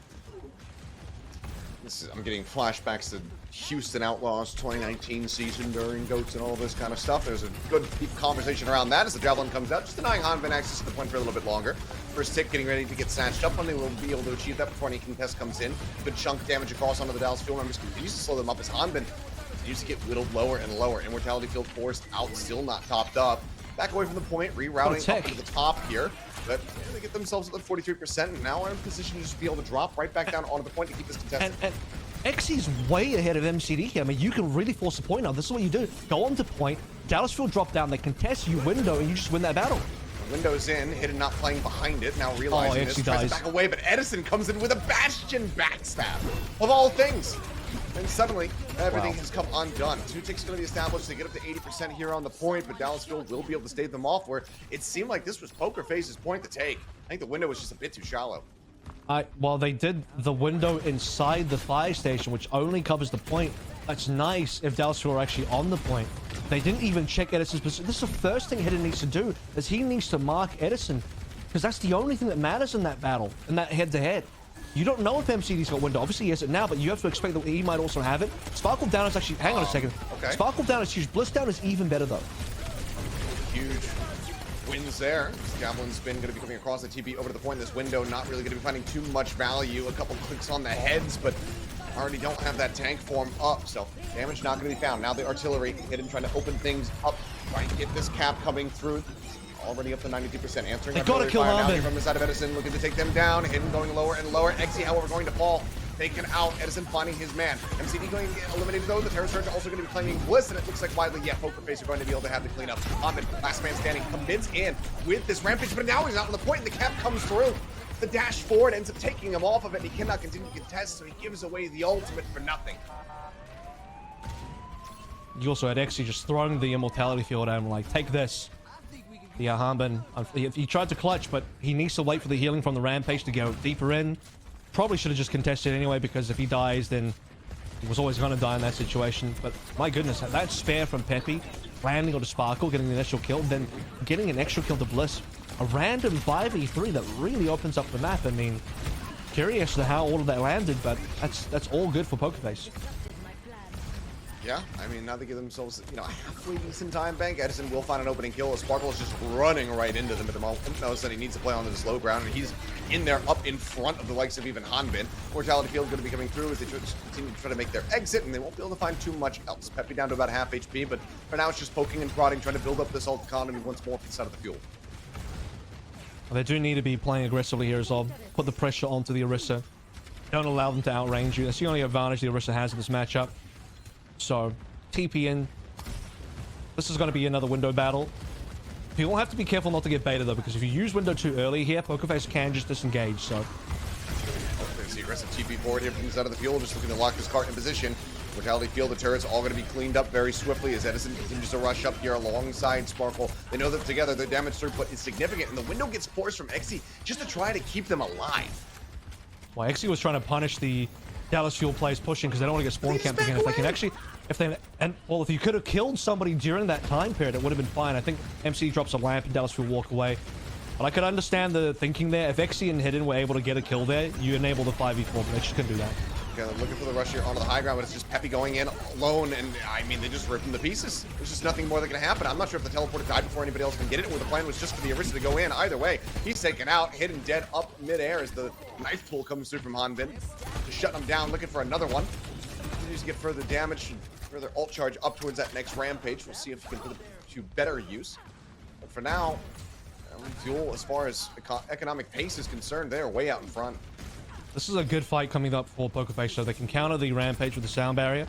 I'm getting flashbacks to Houston Outlaws 2019 season during GOATs and all this kind of stuff. There's a good deep conversation around that as the Javelin comes out, just denying Hanbin access to the point for a little bit longer. First tick getting ready to get snatched up. They will be able to achieve that before any contest comes in. Good chunk damage across onto the Dallas Fuel members. Continues to slow them up as Hanbin continues to get whittled lower and lower. Immortality Field forced out, still not topped up. Back away from the point, rerouting up to the top here. But they get themselves at the 43%, and now are in position to just be able to drop right back down onto the point to keep this contested. And XC's way ahead of MCD here. I mean, you can really force a point now. This is what you do. Go on to point. Dallas Fuel drop down. They contest you window, and you just win that battle. Window's in, Hidden not playing behind it, now realizing this, tries to back away, but Edison comes in with a Bastion backstab, of all things. And suddenly, everything has come undone. 2 ticks going to be established. They get up to 80% here on the point, but Dallas Fuel will be able to stave them off, where it seemed like this was Poker Face's point to take. I think the window was just a bit too shallow. Well, they did the window inside the fire station, which only covers the point. That's nice if Dallas Fuel are actually on the point. They didn't even check Edison's position. This is the first thing Hidden needs to do, is he needs to mark Edison, because that's the only thing that matters in that battle, in that head-to-head. You don't know if MCD's got window. Obviously, he has it now, but you have to expect that he might also have it. Sparkle down is actually... Hang on a second. Okay. Sparkle down is huge. Bliss down is even better, though. Huge wins there. Javelin spin going to be coming across the TP over to the point. This window not really going to be finding too much value. A couple clicks on the heads, but already don't have that tank form up, so damage not going to be found. Now the artillery hidden, trying to open things up, trying to get this cap coming through. Already up to 92%. Answering they gotta kill fire now Harvin. here from the side of Edison, looking to take them down. Hidden going lower and lower. XE, however, going to fall. Taken out. Edison finding his man. MCD going to get eliminated though. The Terror Surge also going to be claiming Bliss, and it looks like widely, yeah, Poker Face are going to be able to have the cleanup. Ahmed, last man standing, commits in with this rampage, but now he's out on the point, and the cap comes through. The dash forward ends up taking him off of it. He cannot continue to contest, so he gives away the ultimate for nothing. You also had XE just throwing the immortality field at him, like, take this. The Harben, he tried to clutch, but he needs to wait for the healing from the rampage to go deeper in. Probably should have just contested anyway, because if he dies, then he was always going to die in that situation. But my goodness, that spare from Peppy, landing on the Sparkle, getting the initial kill, then getting an extra kill to Bliss. A random 5v3 that really opens up the map. I mean, curious to how all of that landed, but that's all good for Pokerface. Yeah, I mean, now they give themselves, you know, a halfway decent time bank. Edison will find an opening kill. Sparkle is just running right into them at the moment. Knows that he needs to play on the slow ground, and he's in there up in front of the likes of even Hanbin. Mortality field going to be coming through as they just continue to try to make their exit, and they won't be able to find too much else. Peppy down to about half HP, but for now it's just poking and prodding, trying to build up this ult economy once more inside of the fuel. Well, they do need to be playing aggressively here as well. Put the pressure onto the Orisa. Don't allow them to outrange you. That's the only advantage the Orisa has in this matchup. So, TP in. This is going to be another window battle. You will have to be careful not to get baited though, because if you use window too early here, Pokerface can just disengage, so... There's the aggressive TP forward here from the side of the fuel, just looking to lock this cart in position. Mortality field, the turrets all going to be cleaned up very swiftly as Edison continues to rush up here alongside Sparkle. They know that together their damage throughput is significant, and the window gets forced from XE just to try to keep them alive. Well, XE was trying to punish the Dallas Fuel players pushing because they don't want to get spawn camped again. If they can actually, if you could have killed somebody during that time period, it would have been fine. I think MC drops a lamp and Dallas Fuel walk away. But I could understand the thinking there. If XE and Hidden were able to get a kill there, you enable the 5v4, but they just couldn't do that. Okay, they're looking for the rush here onto the high ground, but it's just Peppy going in alone, and I mean, they just rip him to pieces. There's just nothing more that can happen. I'm not sure if the teleporter died before anybody else can get it, or the plan was just for the Orisa to go in. Either way, he's taken out, Hidden dead up midair as the knife pull comes through from Hanbin. Just shutting him down, looking for another one. Continues to get further damage and further ult charge up towards that next rampage. We'll see if he can put it to better use. But for now, Fuel, as far as economic pace is concerned, they are way out in front. This is a good fight coming up for Pokerface, so they can counter the rampage with the sound barrier.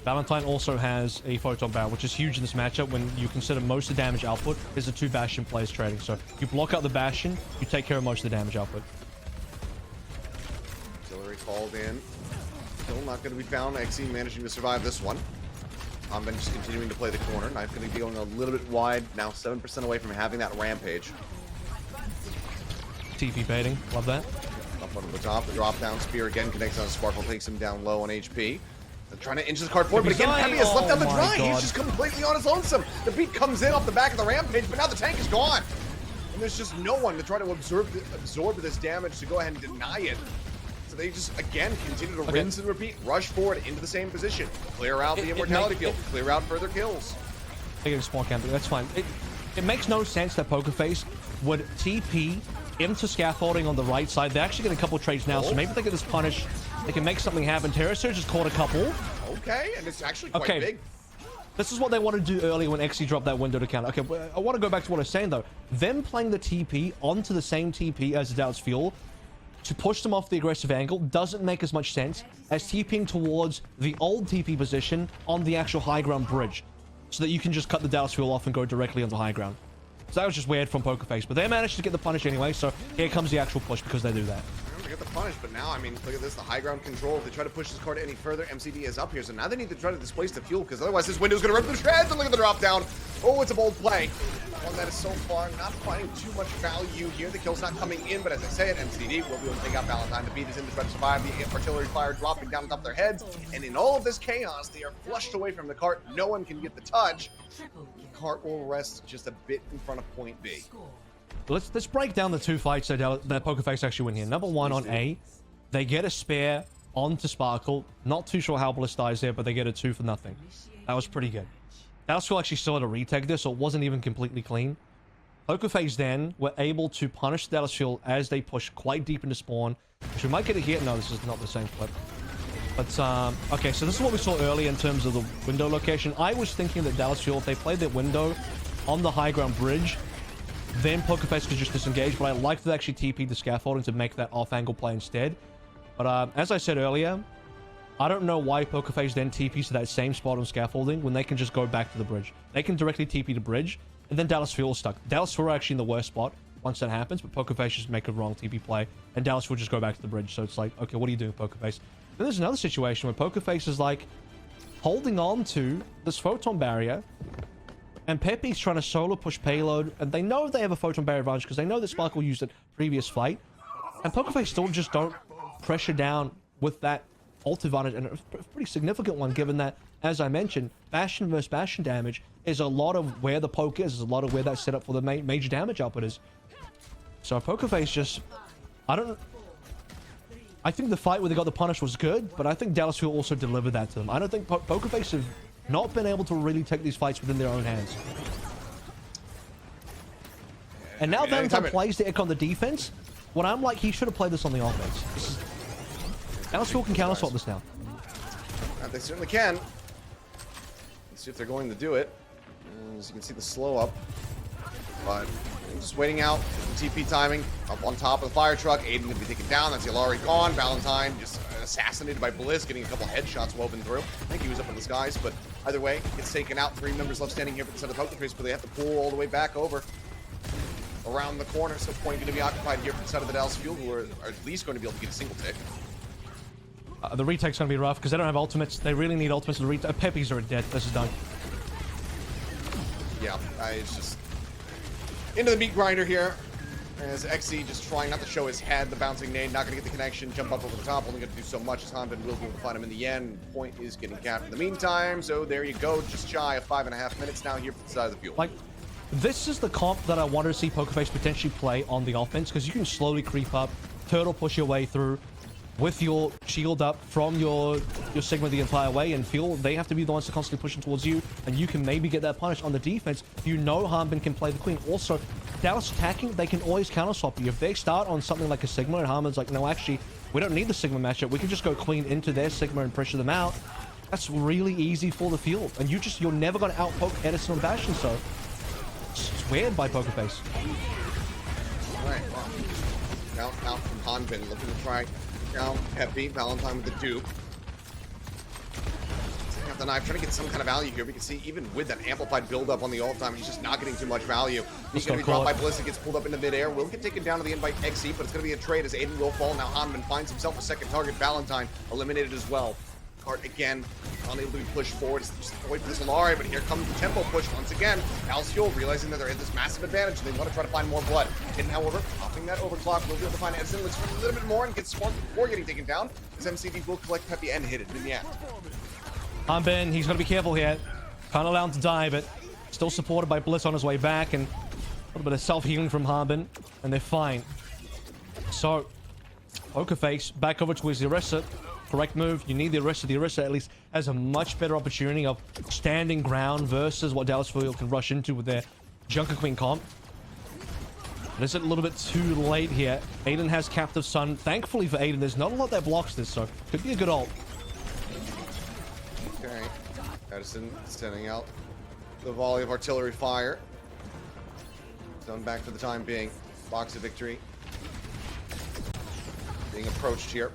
Valentine also has a photon barrel, which is huge in this matchup when you consider most of the damage output is the two Bastion players trading. So you block out the Bastion, you take care of most of the damage output. Artillery called in. Still not going to be found. XE managing to survive this one. Hanbin just continuing to play the corner. Knife going to be going a little bit wide. Now 7% away from having that rampage. TP baiting, love that. Up over the top, the drop down spear again connects on Sparkle, takes him down low on HP. They're trying to inch his card forward, but again, Peppy has left out the dry. He's just completely on his lonesome. The beat comes in off the back of the rampage, but now the tank is gone. And there's just no one to try to absorb this damage to go ahead and deny it. So they just, again, continue to rinse and repeat, rush forward into the same position, clear out the immortality field, clear out further kills. They're getting spawn camping, that's fine. It makes no sense that Pokerface would TP into scaffolding on the right side. They're actually getting a couple trades now, so maybe they get this punish. They can make something happen. Terror Surge has caught a couple. Okay, and it's actually quite big. This is what they want to do earlier when XE dropped that window to counter. Okay, I want to go back to what I was saying though. Them playing the TP onto the same TP as the Dallas Fuel to push them off the aggressive angle doesn't make as much sense as TPing towards the old TP position on the actual high ground bridge, so that you can just cut the Dallas Fuel off and go directly onto high ground. So that was just weird from Pokerface, but they managed to get the punish anyway, so here comes the actual push because they do that. They get the punish, but now, I mean, look at this, the high ground control. If they try to push this card any further, MCD is up here, so now they need to try to displace the fuel, because otherwise this window's going to rip the shreds, and look at the drop down. Oh, it's a bold play. One that is so far not finding too much value here. The kill's not coming in, but as I said, MCD will be able to take out Valentine. The beat is in to try to survive. The artillery fire dropping down on top of their heads, and in all of this chaos, they are flushed away from the cart. No one can get the touch. The cart will rest just a bit in front of point B. Let's break down the two fights that Pokerface actually win here. Number one on A, They get a spare onto Sparkle. Not too sure how Bliss dies there, but they get a 2 for nothing. That was pretty good. Dallas Fuel actually still had a retake there, so it wasn't even completely clean. Poker Face then were able to punish Dallas Fuel as they push quite deep into spawn, which we might get it here. No, this is not the same clip. But, okay, so this is what we saw earlier in terms of the window location. I was thinking that Dallas Fuel, if they played their window on the high ground bridge, then Poker Face could just disengage, but I like to actually TP the scaffolding to make that off-angle play instead. But as I said earlier, I don't know why Poker Face then TPs to that same spot on scaffolding when they can just go back to the bridge. They can directly TP the bridge, and then Dallas Fuel is stuck. Dallas Fuel are actually in the worst spot once that happens, but Poker Face just make a wrong TP play, and Dallas Fuel just go back to the bridge. So it's like, okay, what are you doing, Poker Face? Then there's another situation where Poker Face is like holding on to this photon barrier, and Pepe's trying to solo push payload, and they know they have a photon barrier advantage because they know that Sparkle used it previous fight, and Poker Face still just don't pressure down with that ult advantage, and a pretty significant one given that, as I mentioned, Bastion versus Bastion damage is a lot of where the poke is a lot of where that's set up for the major damage output is. So Poker Face just, I think the fight where they got the punish was good, but I think Dallas Fuel also delivered that to them. I don't think Poker Face have not been able to really take these fights within their own hands. And now Valentine plays the Ick on the defense, when I'm like, he should have played this on the offense. Dallas Fuel can counter swap this now. They certainly can. Let's see if they're going to do it. As you can see, the slow up. But just waiting out. TP timing up on top of the fire truck. Aiden going to be taken down. That's Yalari gone. Valentine just assassinated by Bliss, getting a couple headshots woven through. I think he was up in the skies, but either way, gets taken out. 3 members left standing here for the side of Poker Face, but they have to pull all the way back over around the corner. So point going to be occupied here for the side of the Dallas Fuel, who are at least going to be able to get a single tick. The retake's going to be rough because they don't have ultimates. They really need ultimates to retake. Pepe's are dead. This is done. Yeah, it's just into the meat grinder here. As XC just trying not to show his head. The bouncing nade, not going to get the connection. Jump up over the top, only going to do so much as Hanbin will be able to find him in the end. Point is getting capped in the meantime. So there you go. Just shy of 5.5 minutes now here for the side of the Fuel. Like, this is the comp that I wanted to see Poker Face potentially play on the offense because you can slowly creep up, turtle push your way through with your shield up from your Sigma the entire way, and Fuel, they have to be the ones to constantly pushing towards you, and you can maybe get that punish on the defense. You know Hanbin can play the Queen. Also, Dallas attacking, they can always counter swap you. If they start on something like a Sigma and Hanbin's like, no, actually, we don't need the Sigma matchup. We can just go Queen into their Sigma and pressure them out. That's really easy for the Fuel, and you're never going to outpoke Edison or Bastion, so it's weird by Poker Face. Alright, well, out from Hanbin, looking to try down Pepe, Valentine with the dupe. Setting up the knife, trying to get some kind of value here. We can see even with that amplified build-up on the ult time, he's just not getting too much value. He's going to be dropped by Bliss. It gets pulled up into midair. Will get taken down to the invite XC, but it's going to be a trade as Aiden will fall. Now Hanbin finds himself a second target. Valentine eliminated as well. Cart again, unable to be pushed forward. It's just wait for this Alari, but here comes the tempo push once again. Dallas Fuel realizing that they're at this massive advantage and they want to try to find more blood. Hidden, however, popping that overclock, will be able to find Edison. Looks for a little bit more and gets sparked before getting taken down. As MCD will collect Pepe and hit it in the end. Hanbin, he's got to be careful here. Can't allow him to die, but still supported by Bliss on his way back, and a little bit of self-healing from Hanbin, and they're fine. So, Poker Face back over to his Orisa. Correct move. You need the Orisa. The Orisa at least has a much better opportunity of standing ground versus what Dallas Fuel can rush into with their Junker Queen comp. But is it a little bit too late here? Aiden has Captive Sun. Thankfully for Aiden, there's not a lot that blocks this, so could be a good ult. Okay. Edison sending out the volley of artillery fire. Done back for the time being. Box of victory being approached here.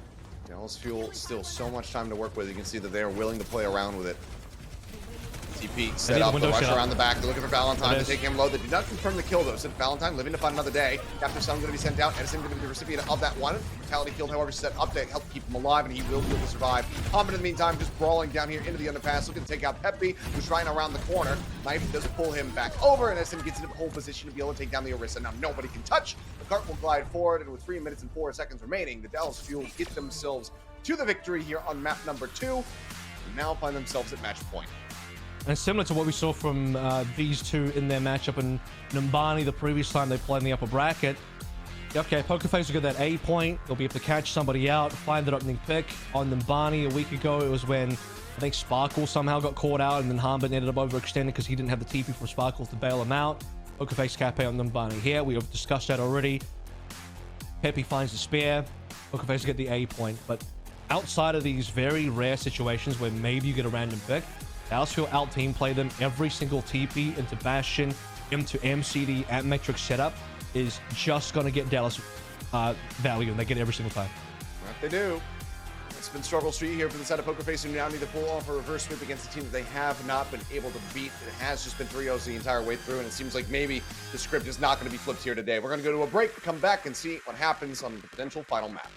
Dallas Fuel still so much time to work with. You can see that they are willing to play around with it. TP set up, the rush around the back. They're looking for Valentine to take him low. They did not confirm the kill though. So Valentine living to fight another day. Captain Sun going to be sent out. Edison going to be the recipient of that one. Fatality killed, however, set up to help keep him alive, and he will be able to survive. Hanbin in the meantime just brawling down here into the underpass, looking to take out Pepe, who's trying around the corner. Knife does pull him back over, and Edison gets into a pole position to be able to take down the Orisa. Now nobody can touch. The cart will glide forward, and with 3 minutes and 4 seconds remaining, the Dallas Fuel get themselves to the victory here on map number 2, and now find themselves at match point. And similar to what we saw from these two in their matchup in Numbani the previous time they played in the upper bracket, Okay, Pokerface will get that A point. They'll be able to catch somebody out, find that opening pick. On Numbani a week ago, it was when I think Sparkle somehow got caught out, and then Harbin ended up overextending because he didn't have the TP from Sparkle to bail him out. Pokerface Cape on Numbani here. We have discussed that already. Pepe finds the spear. Pokerface will get the A point. But outside of these very rare situations where maybe you get a random pick, Dallas Fuel out team play them every single TP into Bastion, into MCD at Matrix setup is just going to get Dallas value, and they get it every single time. That they do. It's been struggle street here for the side of Pokerface, who now need to pull off a reverse sweep against a team that they have not been able to beat. It has just been 3-0s the entire way through, and it seems like maybe the script is not going to be flipped here today. We're going to go to a break, come back, and see what happens on the potential final map.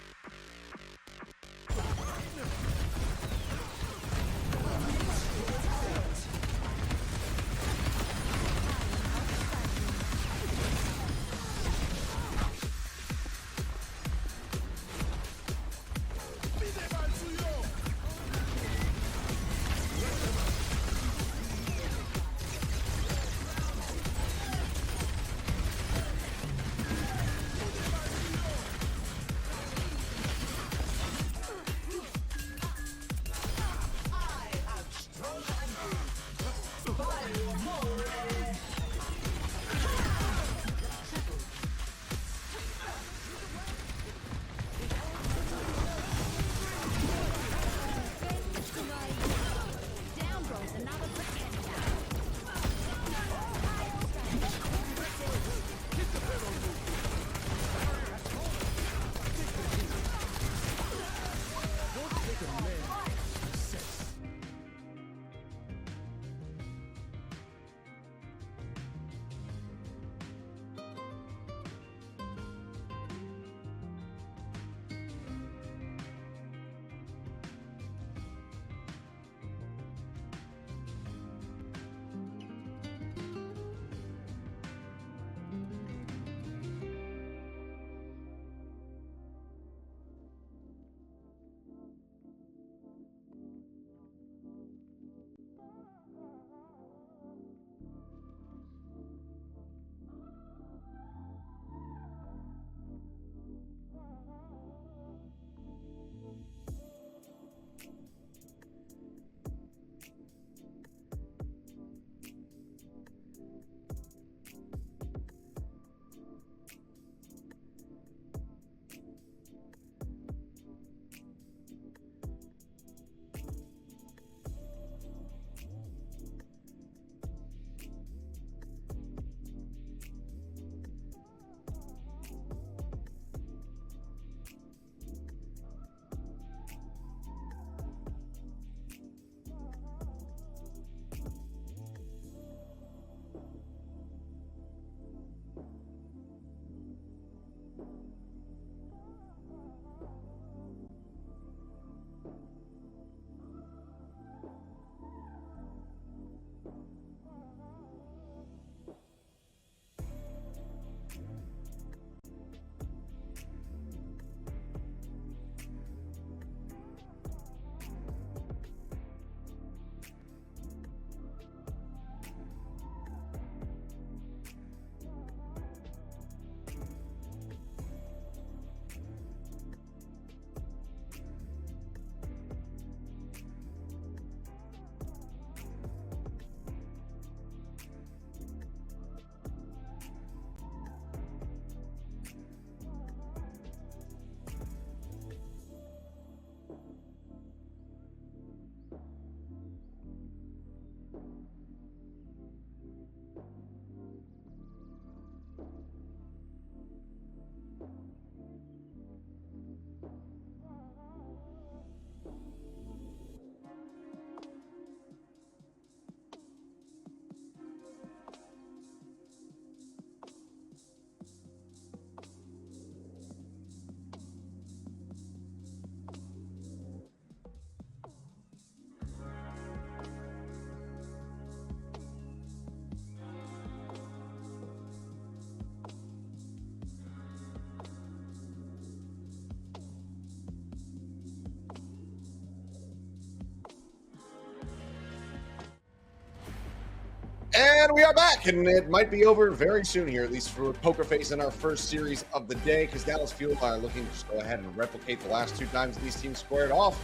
And we are back, and it might be over very soon here, at least for Poker Face in our first series of the day, because Dallas Fuel are looking to just go ahead and replicate the last 2 times these teams squared off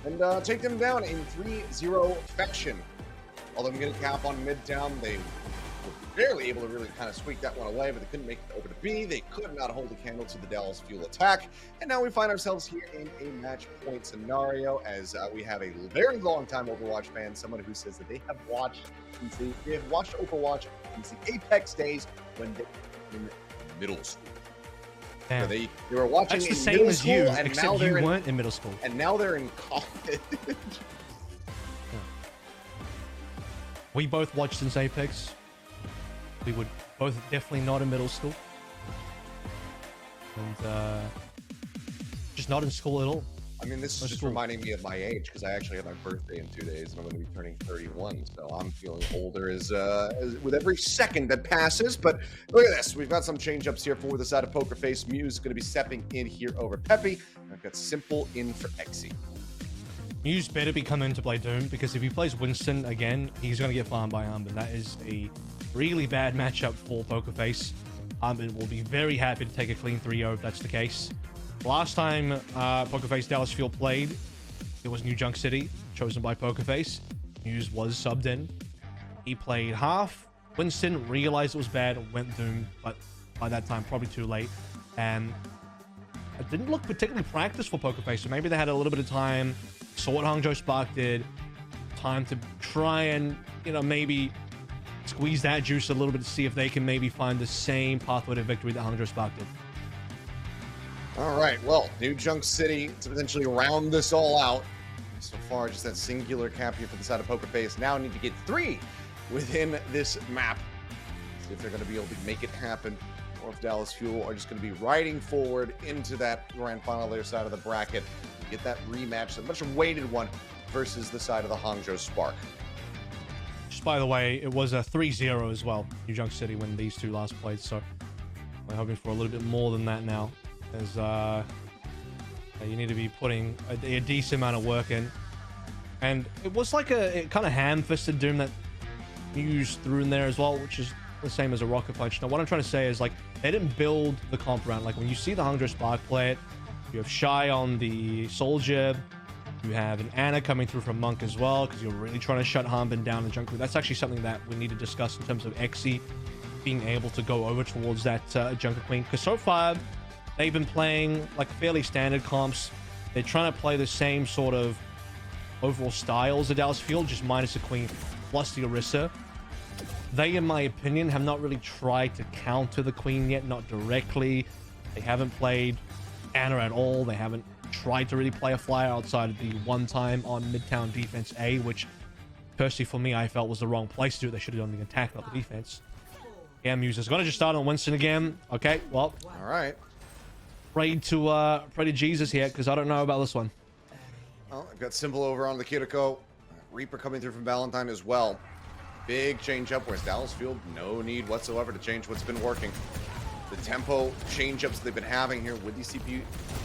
and take them down in 3-0 fashion. Although I'm going to cap on Midtown, they were barely able to really kind of squeak that one away, but they couldn't make it over to B. They could not hold a candle to the Dallas Fuel attack. And now we find ourselves here in a match point scenario as we have a very long time Overwatch fan, someone who says that they have watched Overwatch since the Apex days when they were in middle school. So they were watching That's the in same middle as school, you, and except now you they're weren't in middle school. And now they're in college. We both watched since Apex. We were both definitely not in middle school. And just not in school at all. I mean, this is just reminding me of my age because I actually have my birthday in 2 days and I'm going to be turning 31. So I'm feeling older as with every second that passes. But look at this. We've got some change-ups here for the side of Poker Face. Muse is going to be stepping in here over Peppy. I've got Simple in for Exy. Muse better be coming to play Doom because if he plays Winston again, he's going to get farmed by Armbin. That is a really bad matchup for Poker Face. Armbin will be very happy to take a clean 3-0 if that's the case. Last time Poker Face Dallas Fuel played, it was New Junk City, chosen by Poker Face. Muse was subbed in. He played half. Winston realized it was bad, went Doom, but by that time, probably too late. And it didn't look particularly practiced for Poker Face, so maybe they had a little bit of time. Saw what Hangzhou Spark did. Time to try and, maybe squeeze that juice a little bit to see if they can maybe find the same pathway to victory that Hangzhou Spark did. All right, well, New Junk City to potentially round this all out. So far, just that singular cap here for the side of Poker Face. Now need to get 3 within this map. See if they're going to be able to make it happen, or if Dallas Fuel are just going to be riding forward into that grand final their side of the bracket. Get that rematch, a much awaited one, versus the side of the Hangzhou Spark. Just by the way, it was a 3-0 as well, New Junk City, when these two last played. So we're hoping for a little bit more than that now, as you need to be putting a decent amount of work in. And it was like a kind of ham-fisted Doom that Muse threw in there as well, which is the same as a Rocket Punch. Now, what I'm trying to say is, like, they didn't build the comp around. Like, when you see the Hangzhou Spark play it, you have Shy on the Soldier. You have an Ana coming through from Monk as well, because you're really trying to shut Harbin down in Junker. That's actually something that we need to discuss in terms of Exy being able to go over towards that Junker Queen. Because so far, they've been playing like fairly standard comps. They're trying to play the same sort of overall styles of Dallas Field, just minus the Queen plus the Orisa. They, in my opinion, have not really tried to counter the Queen yet, not directly. They haven't played Ana at all. They haven't tried to really play a flyer outside of the one time on Midtown defense A, which personally for me I felt was the wrong place to do it. They should have done the attack, not the defense. Yeah, Muse is gonna just start on Winston again. Okay, well, all right. Pray to Jesus here, because I don't know about this one. Well, I've got Simple over on the Kiriko. Reaper coming through from Valentine as well. Big change up, whereas Dallas Field, no need whatsoever to change what's been working. The tempo change-ups they've been having here with these CPU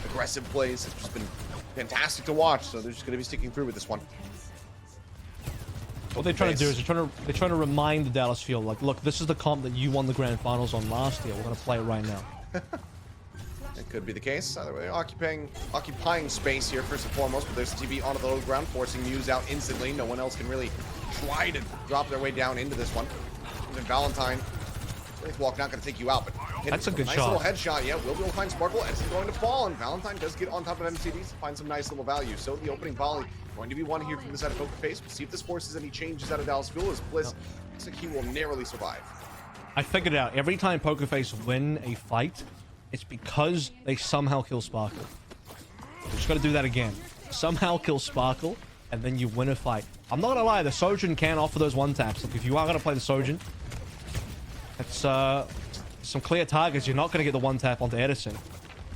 aggressive plays has just been fantastic to watch, so they're just going to be sticking through with this one. What they're trying to do is they're trying to remind the Dallas Field, like, look, this is the comp that you won the grand finals on last year. We're going to play it right now. It could be the case. Either way, occupying space here first and foremost, but there's the TV onto the low ground, forcing Muse out instantly. No one else can really try to drop their way down into this one. Even Valentine, Walk not going to take you out, but that's a good nice shot. Little headshot. Yeah, we'll be able to find Sparkle as he's going to fall, and Valentine does get on top of MCDs to find some nice little value. So the opening volley going to be one here from the side of Poker Face. We'll see if this forces any changes out of Dallas Fuel, as Bliss looks like he will narrowly survive. I figured it out. Every time Poker Face win a fight, it's because they somehow kill Sparkle. We just got to do that again. Somehow kill Sparkle, and then you win a fight. I'm not gonna lie, the Sojin can offer those one taps. Like, if you are gonna play the Sojin, that's some clear targets. You're not gonna get the one tap onto Edison.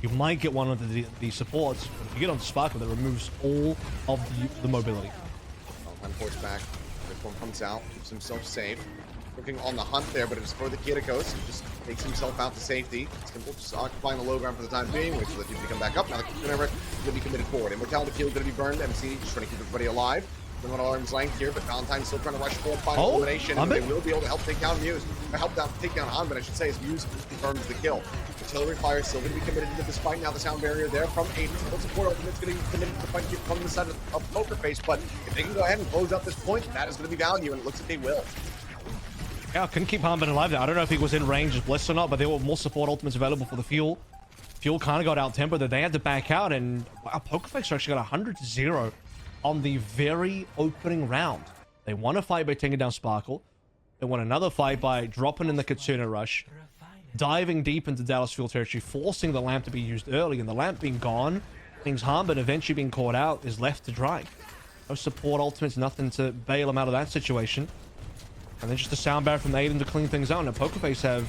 You might get one onto the supports, but if you get onto Sparkle, that removes all of the mobility. Valentine force back. This one comes out, keeps himself safe. Looking on the hunt there, but it's for the Kitikos. He just takes himself out to safety. Simple just occupying the low ground for the time being, wait for the team to come back up. Now the Kitikos going to be committed forward. Immortality Field going to be burned. MC just trying to keep everybody alive. Going on arm's length here, but Valentine's still trying to rush forward, final Oh, elimination, and they Hanbin? will be able to help take down Muse. Or help take down Hanbin, I should say, as Muse confirms the kill. Artillery fire still going to be committed to this fight. Now the sound barrier there from Aiden. Full support ultimate's going to be committed to the fight from the side of Poker Face, but if they can go ahead and close out this point, that is going to be value, and it looks like they will. Yeah, couldn't keep Hanbin alive there. I don't know if he was in range of Bliss or not, but there were more support ultimates available for the Fuel. Fuel kind of got out-tempered that they had to back out, and wow, Pokerface actually got 100-0 on the very opening round. They won a fight by taking down Sparkle. They won another fight by dropping in the Katsuna Rush, diving deep into Dallas Fuel territory, forcing the lamp to be used early, and the lamp being gone means Hanbin eventually being caught out is left to dry. No support ultimates, nothing to bail him out of that situation. And then just a sound barrier from Aiden to clean things out. And Pokerface have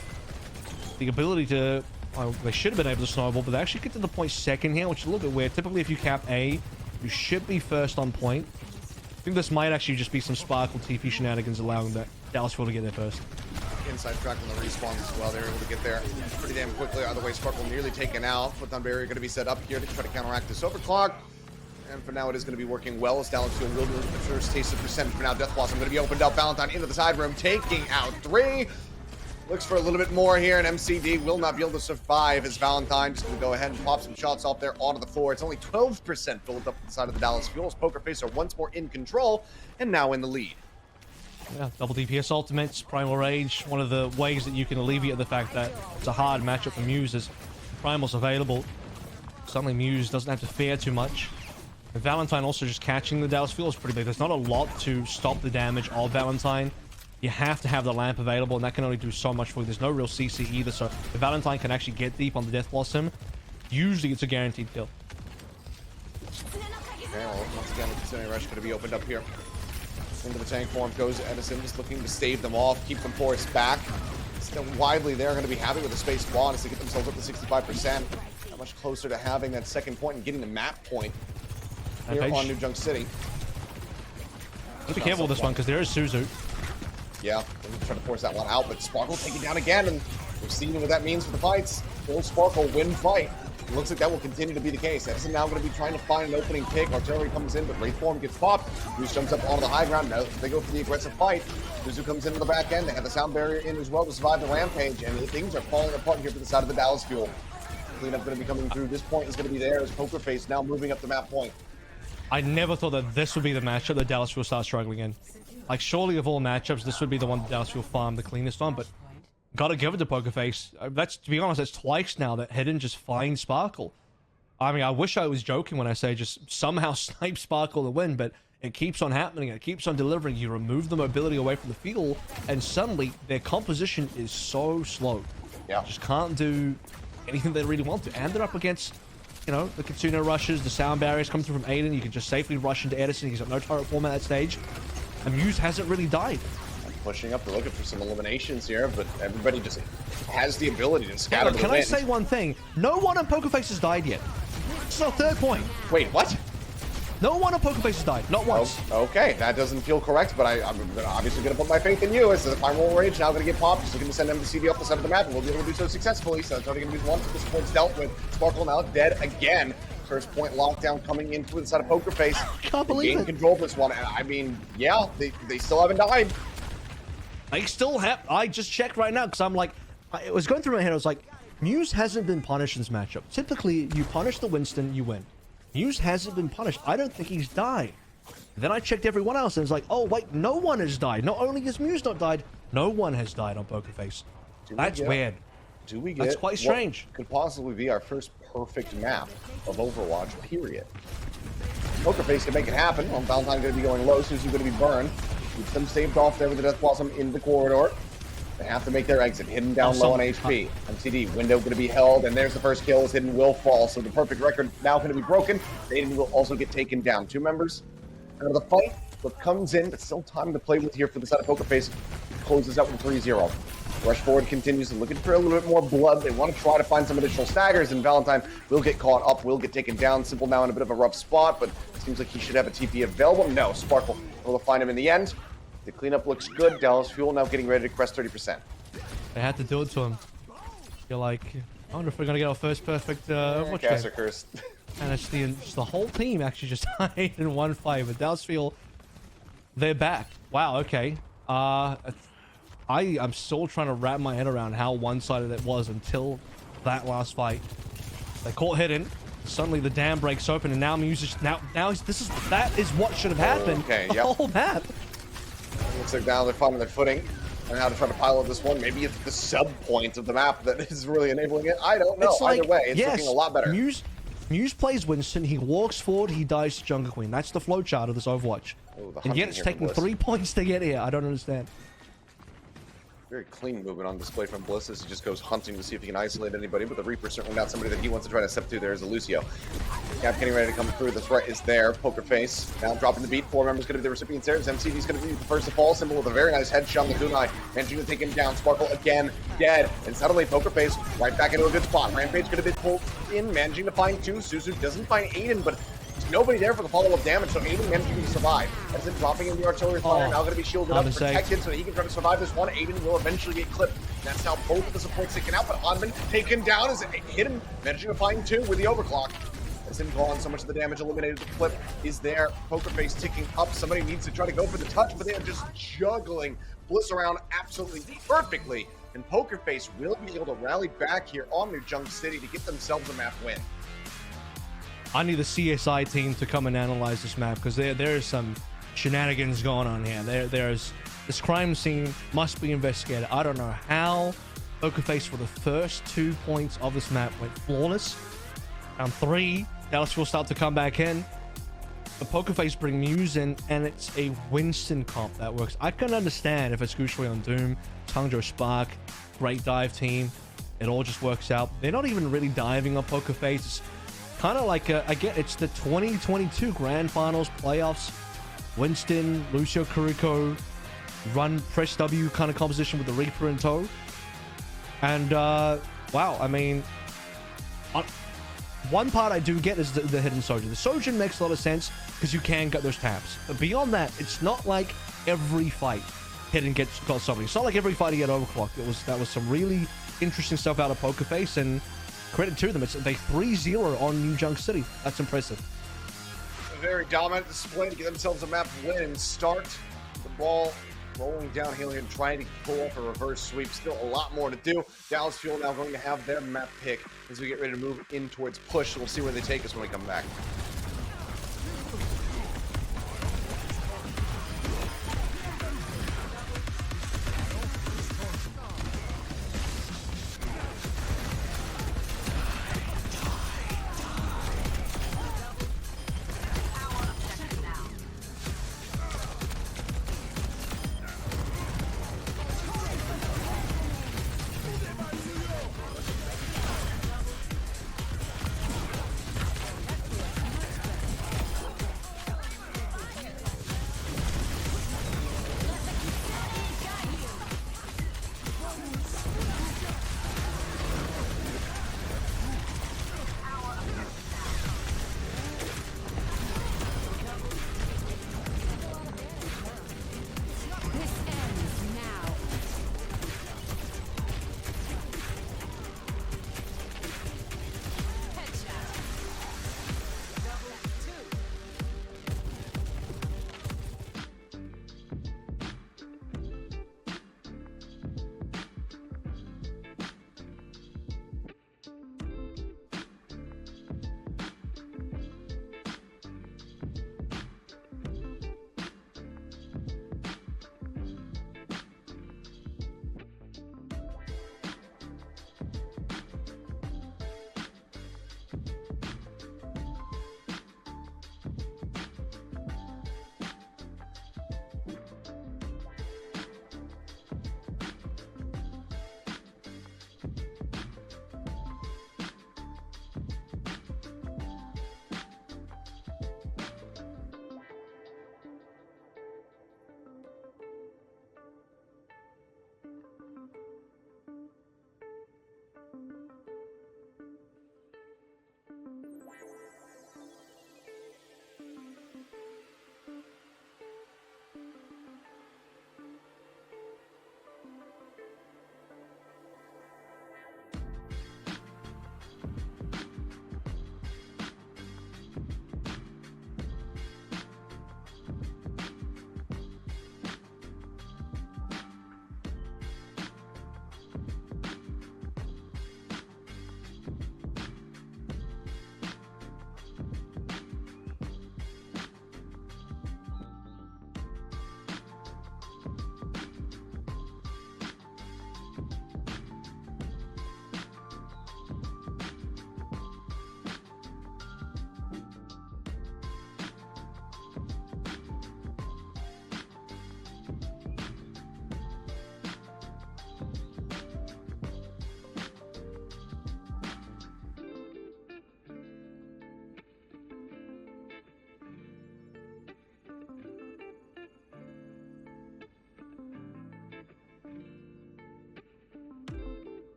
the ability to... Well, they should have been able to snowball, but they actually get to the point second here, which is a little bit weird. Typically, if you cap A, you should be first on point. I think this might actually just be some Sparkle TP shenanigans allowing that Dallas Fuel to get there first. Inside track on the respawns as well. They're able to get there pretty damn quickly. Either way, Sparkle nearly taken out. Photon barrier going to be set up here to try to counteract this overclock. And for now, it is going to be working well as Dallas Fuel will lose the first taste of percentage. For now, Death Blossom going to be opened up. Valentine into the side room, taking out 3. Looks for a little bit more here, and MCD will not be able to survive as Valentine just going to go ahead and pop some shots off there onto the floor. It's only 12% built up to the side of the Dallas Fuels. Pokerface are once more in control and now in the lead. Yeah, double DPS ultimates, Primal Rage. One of the ways that you can alleviate the fact that it's a hard matchup for Muse is Primal's available. Suddenly Muse doesn't have to fear too much. And Valentine also just catching the Dallas Fuel is pretty big. There's not a lot to stop the damage of Valentine. You have to have the lamp available, and that can only do so much for you. There's no real CC either, so if Valentine can actually get deep on the Death Blossom, usually it's a guaranteed kill. Okay, well, once again, the Katsune Rush going to be opened up here. Into the tank form goes Edison, just looking to stave them off, keep them forced back. Still widely, they're going to be happy with the space spawn as they get themselves up to 65%. Not much closer to having that second point and getting the map point here on New Junk City. Just be careful with this one, because there is Suzu. Yeah, they're trying to force that one out, but Sparkle taking down again, and we've seen what that means for the fights. Will Sparkle win fight? It looks like that will continue to be the case. Edison now going to be trying to find an opening pick. Artillery comes in, but Wraith Form gets popped. Goose jumps up onto the high ground. Now they go for the aggressive fight. Suzu comes into the back end. They have the sound barrier in as well to survive the rampage, and things are falling apart here for the side of the Dallas Fuel. Cleanup going to be coming through. This point is going to be there as Pokerface now moving up the map point. I never thought that this would be the matchup that Dallas Fuel starts struggling in. Like, surely of all matchups, this would be the one that Dallas Fuel farmed the cleanest on, but gotta give it to Pokerface. That's, to be honest, that's twice now that Hidden just finds Sparkle. I mean, I wish I was joking when I say just somehow snipe Sparkle to win, but it keeps on happening. It keeps on delivering. You remove the mobility away from the field, and suddenly their composition is so slow. Yeah. Just can't do anything they really want to. And they're up against, you know, the Katsuna rushes, the sound barriers come through from Aiden. You can just safely rush into Edison. He's got no turret form at that stage. And Muse hasn't really died. Pushing up, they're looking for some eliminations here, but everybody just has the ability to scatter the Can I wind. say one thing? No one on Pokerface has died yet. This is our third point. Wait, what? No one on Pokerface has died. Not once. Oh, okay, that doesn't feel correct, but I'm obviously going to put my faith in you as the Primal Rage now going to get popped. Just looking to send MCD off the side of the map, and we'll be able to do so successfully. So it's only going to be one for this point's dealt with. Sparkle now dead again. First point lockdown coming in through the side of Pokerface. Can't believe it. Control of this one, and I mean, yeah, they still haven't died. They still have. I just checked right now because I'm like, it was going through my head. I was like, Muse hasn't been punished in this matchup. Typically, you punish the Winston, you win. Muse hasn't been punished. I don't think he's died. Then I checked everyone else and it's like, oh wait, no one has died. Not only has Muse not died, no one has died on Pokerface. That's weird. Do we get That's quite strange. What could possibly be our first perfect map of Overwatch, period. Pokerface can make it happen. Well, Valentine going to be going low, Suzu's going to be burned. Keeps them saved off there with the Death Blossom in the corridor. They have to make their exit. Hidden down low on HP. MCD, window going to be held, and there's the first kill as Hidden will fall. So the perfect record now going to be broken. Aiden will also get taken down. 2 members out of the fight. What comes in, but still time to play with here for the side of Pokerface. Closes out with 3-0. Rush forward continues, looking for a little bit more blood. They want to try to find some additional staggers, and Valentine will get caught up, will get taken down. Simple now in a bit of a rough spot, but seems like he should have a TP available. No, Sparkle will find him in the end. The cleanup looks good. Dallas Fuel now getting ready to crest 30%. They had to do it to him. You're like, I wonder if we're going to get our first perfect Overwatch Caster game. cursed. And it's the whole team actually just died in one fight. But Dallas Fuel They're back. Wow, okay. I'm still trying to wrap my head around how one-sided it was until that last fight. They caught hidden. Suddenly the dam breaks open, and now Muse that is what should have happened. Okay, The yep. whole map. Looks like now they're finding their footing and how to try to pilot this one. Maybe it's the sub point of the map that is really enabling it. I don't know. It's like, Either way, it's yes, looking a lot better. Muse plays Winston. He walks forward. He dies to Jungle Queen. That's the flowchart of this Overwatch. Oh, the And yet hunting it's here taking from 3 points to get here. I don't understand. Very clean movement on display from Bliss as he just goes hunting to see if he can isolate anybody, but the Reaper's certainly not somebody that he wants to try to step through. There's a Lucio. Cap getting ready to come through. The threat is there. Poker Face now dropping the beat. 4 members going to be the recipients there. MCD's going to be the first to fall. Symbol with a very nice headshot on the Kunai. Managing to take him down. Sparkle again, dead. And suddenly Poker Face right back into a good spot. Rampage going to be pulled in, managing to find 2. Suzu doesn't find Aiden, but there's nobody there for the follow-up damage, so Aiden managing to survive. As it dropping in the artillery fire, now going to be shielded up, protected, so that he can try to survive this one. Aiden will eventually get clipped. That's how both of the supports taken out, but Hanman taken down as hidden, managing to find 2 with the overclock. As him gone, so much of the damage eliminated. The clip is there. Poker Face ticking up. Somebody needs to try to go for the touch, but they are just juggling Bliss around absolutely perfectly. And Poker Face will be able to rally back here on New Junk City to get themselves a map win. I need the CSI team to come and analyze this map because there is some shenanigans going on here. There's this crime scene must be investigated. I don't know how Poker Face for the first 2 points of this map went flawless. Round 3, Dallas will start to come back in. The Poker Face bring Muse in, and it's a Winston comp that works. I can understand if it's Gushui on Doom, Tangjo Spark, great dive team. It all just works out. They're not even really diving on Poker Face. It's kind of like it's the 2022 Grand Finals playoffs. Winston, Lucio Kuriko, run press W kind of composition with the Reaper in tow. And wow, I mean, one part I do get is the hidden Sojin. The Sojin makes a lot of sense because you can get those taps. But beyond that, it's not like every fight hidden got something. It's not like every fight he got overclocked. That was some really interesting stuff out of Poker Face, and credit to them. They 3-0 on New Junk City. That's impressive. A very dominant display to get themselves a map win and start the ball rolling downhill here and trying to pull off a reverse sweep. Still a lot more to do. Dallas Fuel now going to have their map pick as we get ready to move in towards push. We'll see where they take us when we come back.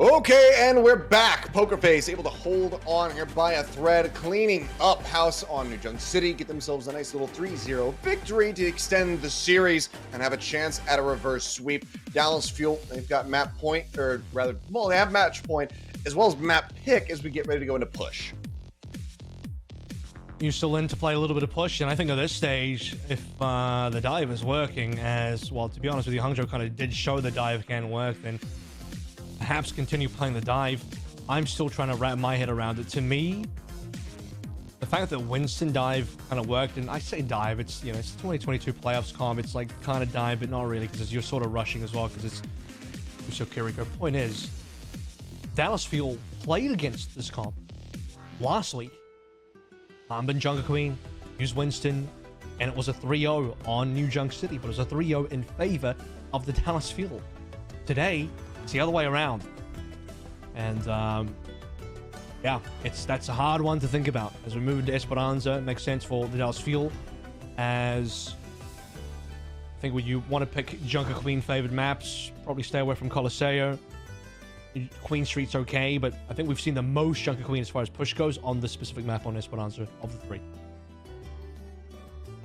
Okay, and we're back. Pokerface able to hold on here by a thread, cleaning up house on New Junk City, get themselves a nice little 3-0 victory to extend the series and have a chance at a reverse sweep. Dallas Fuel, they've got map point, or rather, well, they have match point as well as map pick as we get ready to go into push. You still in to play a little bit of push, and I think at this stage, if the dive is working, as well, to be honest with you, Hangzhou kind of did show the dive can work, then perhaps continue playing the dive. I'm still trying to wrap my head around it. To me, the fact that Winston dive kind of worked, and I say dive, it's, you know, it's 2022 playoffs comp, it's like kind of dive, but not really, because you're sort of rushing as well, because it's Uso Kiriko. Point is, Dallas Fuel played against this comp last week. Been Jungle Queen, used Winston, and it was a 3-0 on New Junk City, but it was a 3-0 in favor of the Dallas Fuel. Today, it's the other way around. And, yeah, that's a hard one to think about. As we move into Esperanza, it makes sense for the Dallas Fuel, as I think when you want to pick Junker Queen favored maps, probably stay away from Coliseo. Queen Street's okay, but I think we've seen the most Junker Queen as far as push goes on this specific map on Esperanza of the three.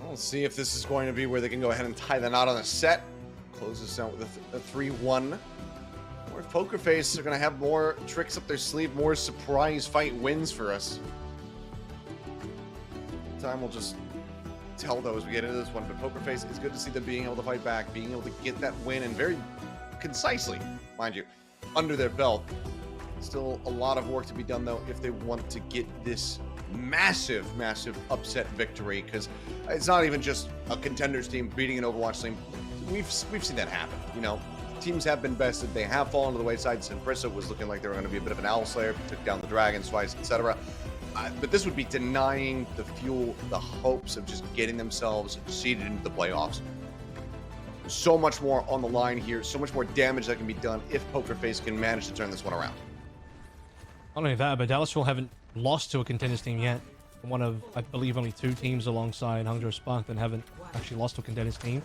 We'll see if this is going to be where they can go ahead and tie the knot on a set. Close this out with a 3-1. Or if Pokerface are going to have more tricks up their sleeve, more surprise fight wins for us. Time will just tell, though, as we get into this one. But Pokerface, is good to see them being able to fight back, being able to get that win, and very concisely, mind you, under their belt. Still a lot of work to be done, though, if they want to get this massive upset victory, because it's not even just a contenders team beating an Overwatch team. We've seen that happen. You know, teams have been bested, they have fallen to the wayside. Simprissa was looking like they were going to be a bit of an owl slayer, took down the dragons twice, etc. But this would be denying the Fuel the hopes of just getting themselves seeded into the playoffs. So much more on the line here, so much more damage that can be done if Pokerface can manage to turn this one around. Not only that, but Dallas Fuel haven't lost to a contenders team yet. One of, I believe, only 2 teams alongside Hangzhou Spark that haven't actually lost to a contenders team.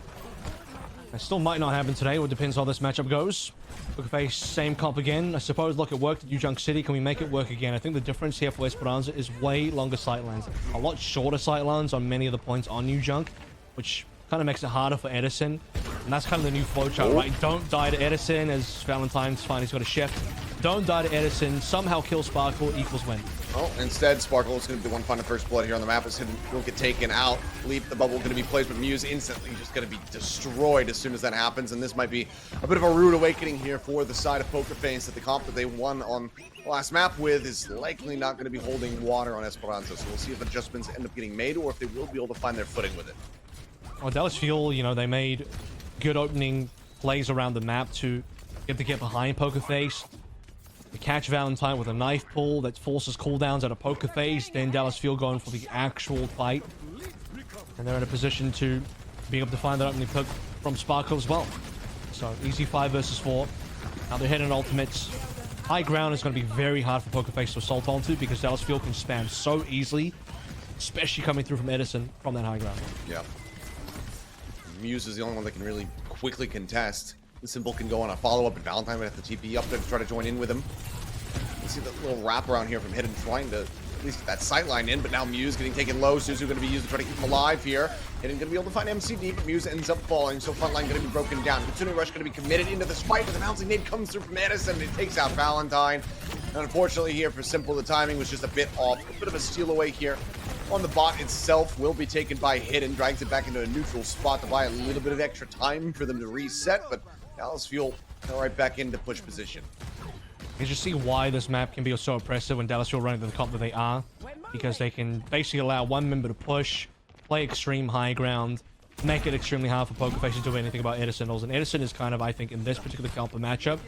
That still might not happen today. It depends how this matchup goes. Pokerface, same comp again. I suppose, look, it worked at New Junk City. Can we make it work again? I think the difference here for Esperanza is way longer sightlines. A lot shorter sightlines on many of the points on New Junk, which kind of makes it harder for Edison. And that's kind of the new flowchart, right? Don't die to Edison, as Valentine's finally got a shift. Don't die to Edison. Somehow kill Sparkle equals win. Well, instead, Sparkle is going to be the one finding first blood here on the map. As Hidden will get taken out. Leap the bubble going to be placed, but Muse instantly just going to be destroyed as soon as that happens. And this might be a bit of a rude awakening here for the side of Pokerface, that the comp that they won on the last map with is likely not going to be holding water on Esperanza. So we'll see if adjustments end up getting made, or if they will be able to find their footing with it. Well, Dallas Fuel, you know, they made good opening plays around the map to get behind Pokerface. They catch Valentine with a knife pull that forces cooldowns out of Pokerface. Then Dallas Fuel going for the actual fight. And they're in a position to be able to find that opening pick from Sparkle as well. So, easy 5 versus 4. Now they're hitting ultimates. High ground is going to be very hard for Pokerface to assault onto, because Dallas Fuel can spam so easily, especially coming through from Edison from that high ground. Yeah. Muse is the only one that can really quickly contest. The Simple can go on a follow-up, and Valentine would have to TP up there to try to join in with him. You see the little wraparound here from Hidden trying to at least get that sightline in, but now Muse getting taken low. Suzu going to be used to try to keep him alive here. Hidden going to be able to find MCD, but Muse ends up falling, so frontline going to be broken down. Kitsune Rush going to be committed into this fight, but the bouncing nade comes through from Edison, and it takes out Valentine. And unfortunately here for Simple, the timing was just a bit off. A bit of a steal away here on the bot itself will be taken by Hidden, drags it back into a neutral spot to buy a little bit of extra time for them to reset, but Dallas Fuel right back into push position. You just see why this map can be so oppressive when Dallas Fuel running to the comp that they are, because they can basically allow one member to push, play extreme high ground, make it extremely hard for Pokerface to do anything about Edison. And Edison is kind of, I think, in this particular comp matchup,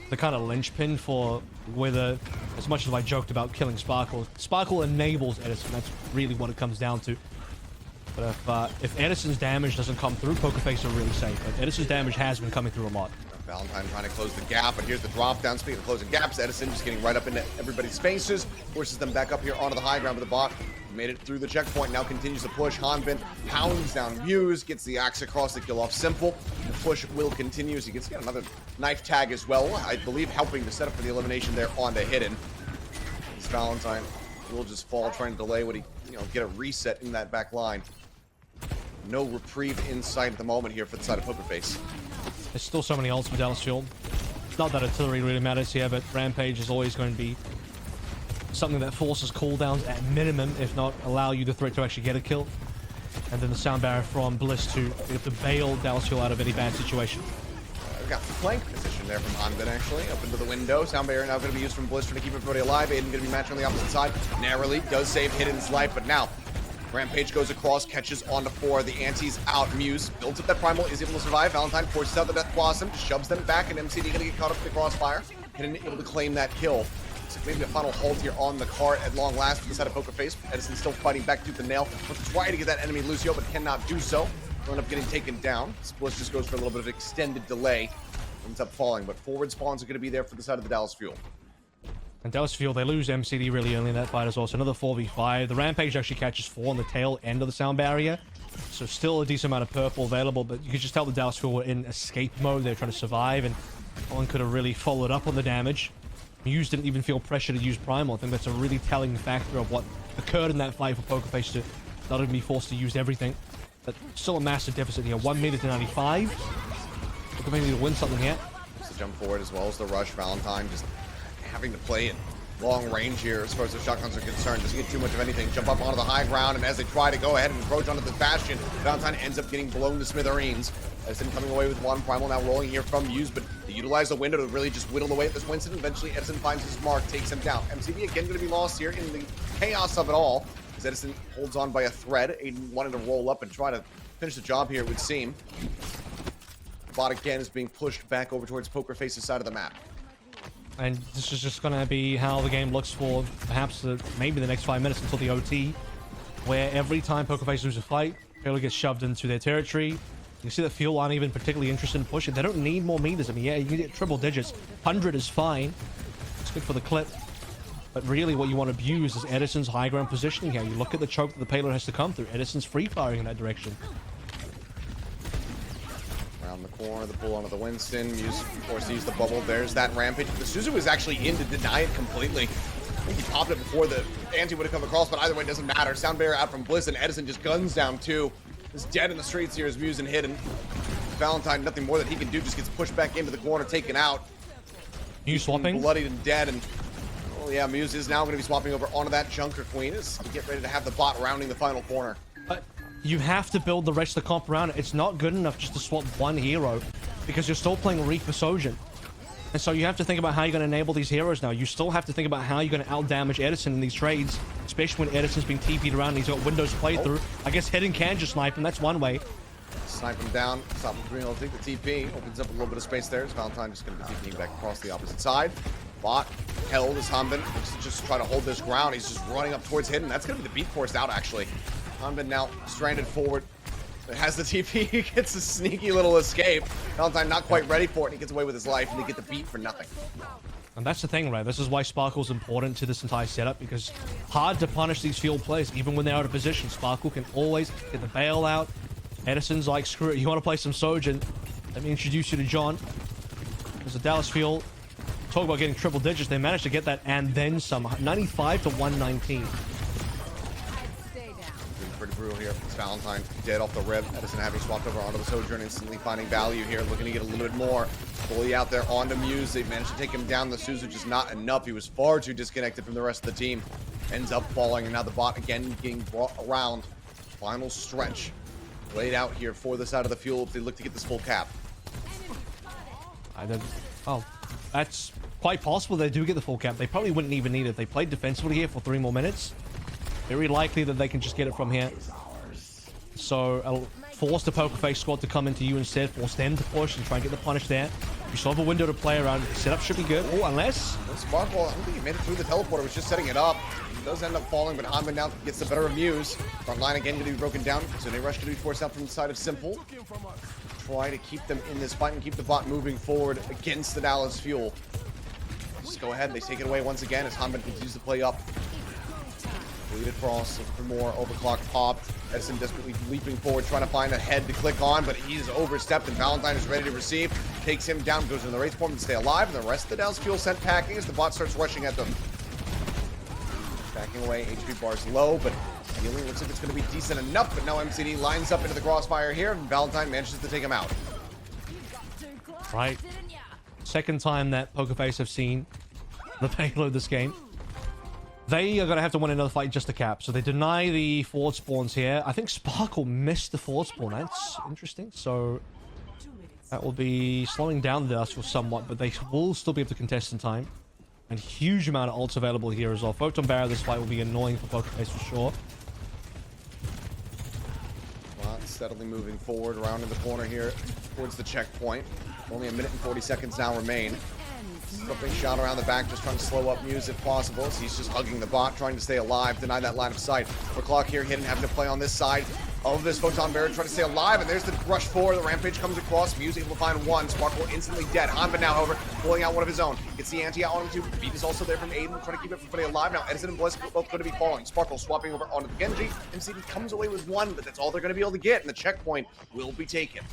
the kind of linchpin for whether, as much as I joked about killing Sparkle, Sparkle enables Edison. That's really what it comes down to. But if Edison's damage doesn't come through, Pokerface are really safe. But Edison's damage has been coming through a lot. Valentine trying to close the gap, but here's the drop down. Speaking of closing gaps, Edison just getting right up into everybody's faces, forces them back up here onto the high ground with the bot. Made it through the checkpoint, now continues to push. Hanbin pounds down Muse, gets the axe across to kill off Simple. The push will continue as he gets another knife tag as well, I believe helping to set up for the elimination there onto Hidden. As Valentine will just fall, trying to delay what he, get a reset in that back line. No reprieve in sight at the moment here for the side of Pokerface. There's still so many ults for Dallas Fuel. Not that artillery really matters here, but Rampage is always going to be something that forces cooldowns at minimum, if not allow you the threat to actually get a kill. And then the sound barrier from Bliss to bail Dallas Fuel out of any bad situation. We've got flank position there from Hanbin, actually, up into the window. Sound barrier now going to be used from Bliss to keep everybody alive. Aiden going to be matched on the opposite side. Narrowly does save Hidden's life, but now Rampage goes across, catches onto 4. The anti's out. Muse builds up that primal, is able to survive. Valentine forces out the Death Blossom, shoves them back, and MCD going to get caught up in the crossfire. Hidden able to claim that kill. So maybe a final halt here on the cart at long last for the side of Pokerface. Edison still fighting back tooth and nail. Wants to try to get that enemy Lucio, but cannot do so. He'll end up getting taken down. Bliss just goes for a little bit of extended delay. Ends up falling, but forward spawns are going to be there for the side of the Dallas Fuel. And Dallas Fuel, they lose MCD really early in that fight as well. So another 4v5. The Rampage actually catches 4 on the tail end of the sound barrier. So still a decent amount of purple available, but you could just tell the Dallas Fuel were in escape mode. They're trying to survive, and no one could have really followed up on the damage. Muse didn't even feel pressure to use Primal. I think that's a really telling factor of what occurred in that fight for Pokerface to not even be forced to use everything. But still a massive deficit here. 1 minute to 95. Pokerface need to win something here. Just to jump forward as well as the rush. Valentine just having to play in long range here as far as the shotguns are concerned. Doesn't get too much of anything. Jump up onto the high ground, and as they try to go ahead and encroach onto the bastion, Valentine ends up getting blown to smithereens. Edison coming away with 1. Primal now rolling here from Muse, but they utilize the window to really just whittle away at this Winston. Eventually, Edison finds his mark, takes him down. MCB again going to be lost here in the chaos of it all, as Edison holds on by a thread. Aiden wanted to roll up and try to finish the job here, it would seem. Bot again is being pushed back over towards Pokerface's side of the map. And this is just going to be how the game looks for perhaps maybe the next 5 minutes until the OT, where every time Pokerface loses a fight, Taylor gets shoved into their territory. You see that Fuel aren't even particularly interested in pushing. They don't need more meters. I mean, yeah, you can get triple digits. 100 is fine. It's good for the clip. But really what you want to abuse is Edison's high ground positioning here. You look at the choke that the payload has to come through. Edison's free firing in that direction. Around the corner, the pull onto the Winston. Muse, of course, sees the bubble. There's that Rampage. The Suzu was actually in to deny it completely. I think he popped it before the anti would have come across, but either way, it doesn't matter. Sound barrier out from Bliss, and Edison just guns down 2. Is dead in the streets here as Muse and Hidden. Valentine, nothing more that he can do, just gets pushed back into the corner, taken out. Muse swapping? Bloodied and dead, and oh yeah, Muse is now going to be swapping over onto that Junker Queen as we get ready to have the bot rounding the final corner. You have to build the rest of the comp around it. It's not good enough just to swap one hero, because you're still playing Reaper Sojin. And so you have to think about how you're going to enable these heroes now. You still have to think about how you're going to out-damage Edison in these trades, especially when Edison's being TP'd around and he's got windows to play through. I guess Hidden can just snipe him. That's one way. Snipe him down. Stop him being able to take the TP. Opens up a little bit of space there. As Valentine just going to be TPing back across the opposite side. Bot held as Hanbin just try to hold this ground. He's just running up towards Hidden. That's going to be the beat forced out, actually. Hanbin now stranded forward. It has the TP. He gets a sneaky little escape. Valentine not quite ready for it. And he gets away with his life, and they get the beat for nothing. And that's the thing, right? This is why Sparkle's important to this entire setup, because hard to punish these field players, even when they're out of position. Sparkle can always get the bailout. Edison's like, screw it, you want to play some Sojin? Let me introduce you to John. There's a Dallas Fuel. Talk about getting triple digits. They managed to get that and then some. 95 to 119. Pretty brutal here. It's Valentine dead off the rib. Edison having swapped over onto the Sojourn, instantly finding value here, looking to get a little bit more. Fully out there onto Muse. They managed to take him down. The Suzu just not enough. He was far too disconnected from the rest of the team. Ends up falling, and now the bot again getting brought around. Final stretch laid out here for the side of the Fuel if they look to get this full cap. Oh, that's quite possible they do get the full cap. They probably wouldn't even need it. They played defensively here for 3 more minutes. Very likely that they can just get it from here. So force the Pokerface squad to come into you instead. Force them to push and try and get the punish there. You still have a window to play around. Setup should be good. Oh, unless... Sparkle, I don't think he made it through the teleporter. Was just setting it up. He does end up falling, but Hanbin now gets the better of Muse. Front line again going to be broken down. So they rush to be forced out from the side of Simple. Try to keep them in this fight and keep the bot moving forward against the Dallas Fuel. Just go ahead. They take it away once again as Hanbin continues to play up. Bleed across, looking for more. Overclock popped. Edison desperately leaping forward, trying to find a head to click on, but he's overstepped, and Valentine is ready to receive. Takes him down, goes in the race form to stay alive, and the rest of the Dallas Fuel sent packing as the bot starts rushing at them. Backing away, HP bar's low, but healing looks like it's going to be decent enough, but now MCD lines up into the crossfire here, and Valentine manages to take him out. Right. Second time that Pokerface have seen the payload this game. They are going to have to win another fight just to cap. So they deny the forward spawns here. I think Sparkle missed the forward spawn. That's interesting. So that will be slowing down the Dallas somewhat, but they will still be able to contest in time. And huge amount of ults available here as well. Photon Barrier, this fight will be annoying for Pokerface for sure. Steadily moving forward around in the corner here towards the checkpoint. Only a minute and 40 seconds now remain. Slipping shot around the back, just trying to slow up Muse if possible. So he's just hugging the bot, trying to stay alive, deny that line of sight. Overclock here hidden, having to play on this side of this Photon Barrier, trying to stay alive. And there's the rush forward. The Rampage comes across. Muse able to find one. Sparkle instantly dead. Hanba now, however, pulling out one of his own. Gets the anti out on him too. Beat is also there from Aiden, trying to keep everybody alive. Now Edison and Bliss both going to be falling. Sparkle swapping over onto the Genji. MCD comes away with one, but that's all they're going to be able to get. And the checkpoint will be taken.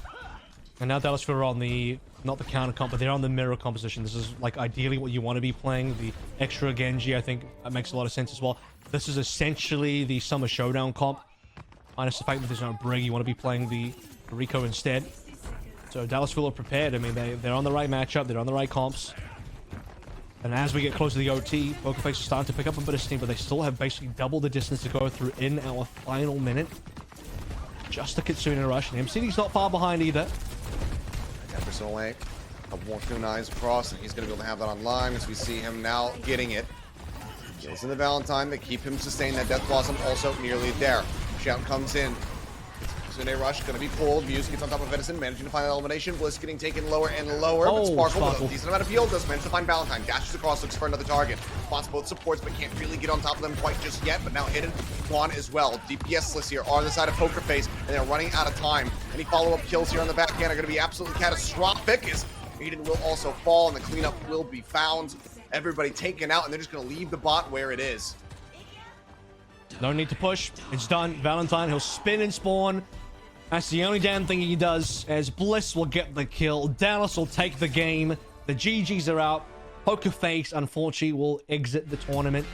And now Dallas are on the, not the counter comp, but they're on the mirror composition. This is like ideally what you want to be playing. The extra Genji, I think that makes a lot of sense as well. This is essentially the Summer Showdown comp. Minus the fact that there's no Brig, you want to be playing the Rico instead. So Dallas are prepared. I mean, they're on the right matchup, they're on the right comps. And as we get closer to the OT, Pokerface is starting to pick up a bit of steam, but they still have basically double the distance to go through in our final minute. Just a Kitsune rush, and MCD's not far behind either. 10% away. Two eyes across, and he's going to be able to have that online as we see him now getting it. Kills in the Valentine. They keep him sustained. That Death Blossom also nearly there. Shout comes in. Kitsune rush going to be pulled. Muse gets on top of Edison, managing to find that elimination. Bliss getting taken lower and lower. But Sparkle with a decent amount of heal does manage to find Valentine. Dashes across, looks for another target. Spots both supports, but can't really get on top of them quite just yet. But now hidden, gone as well. DPS-less here on the side of Pokerface, and they're running out of time. Any follow-up kills here on the back end are going to be absolutely catastrophic, as Aiden will also fall, and the cleanup will be found. Everybody taken out, and they're just going to leave the bot where it is. No need to push. It's done. Valentine, he'll spin and spawn. That's the only damn thing he does, as Bliss will get the kill. Dallas will take the game. The GGs are out. Pokerface, unfortunately, will exit the tournament.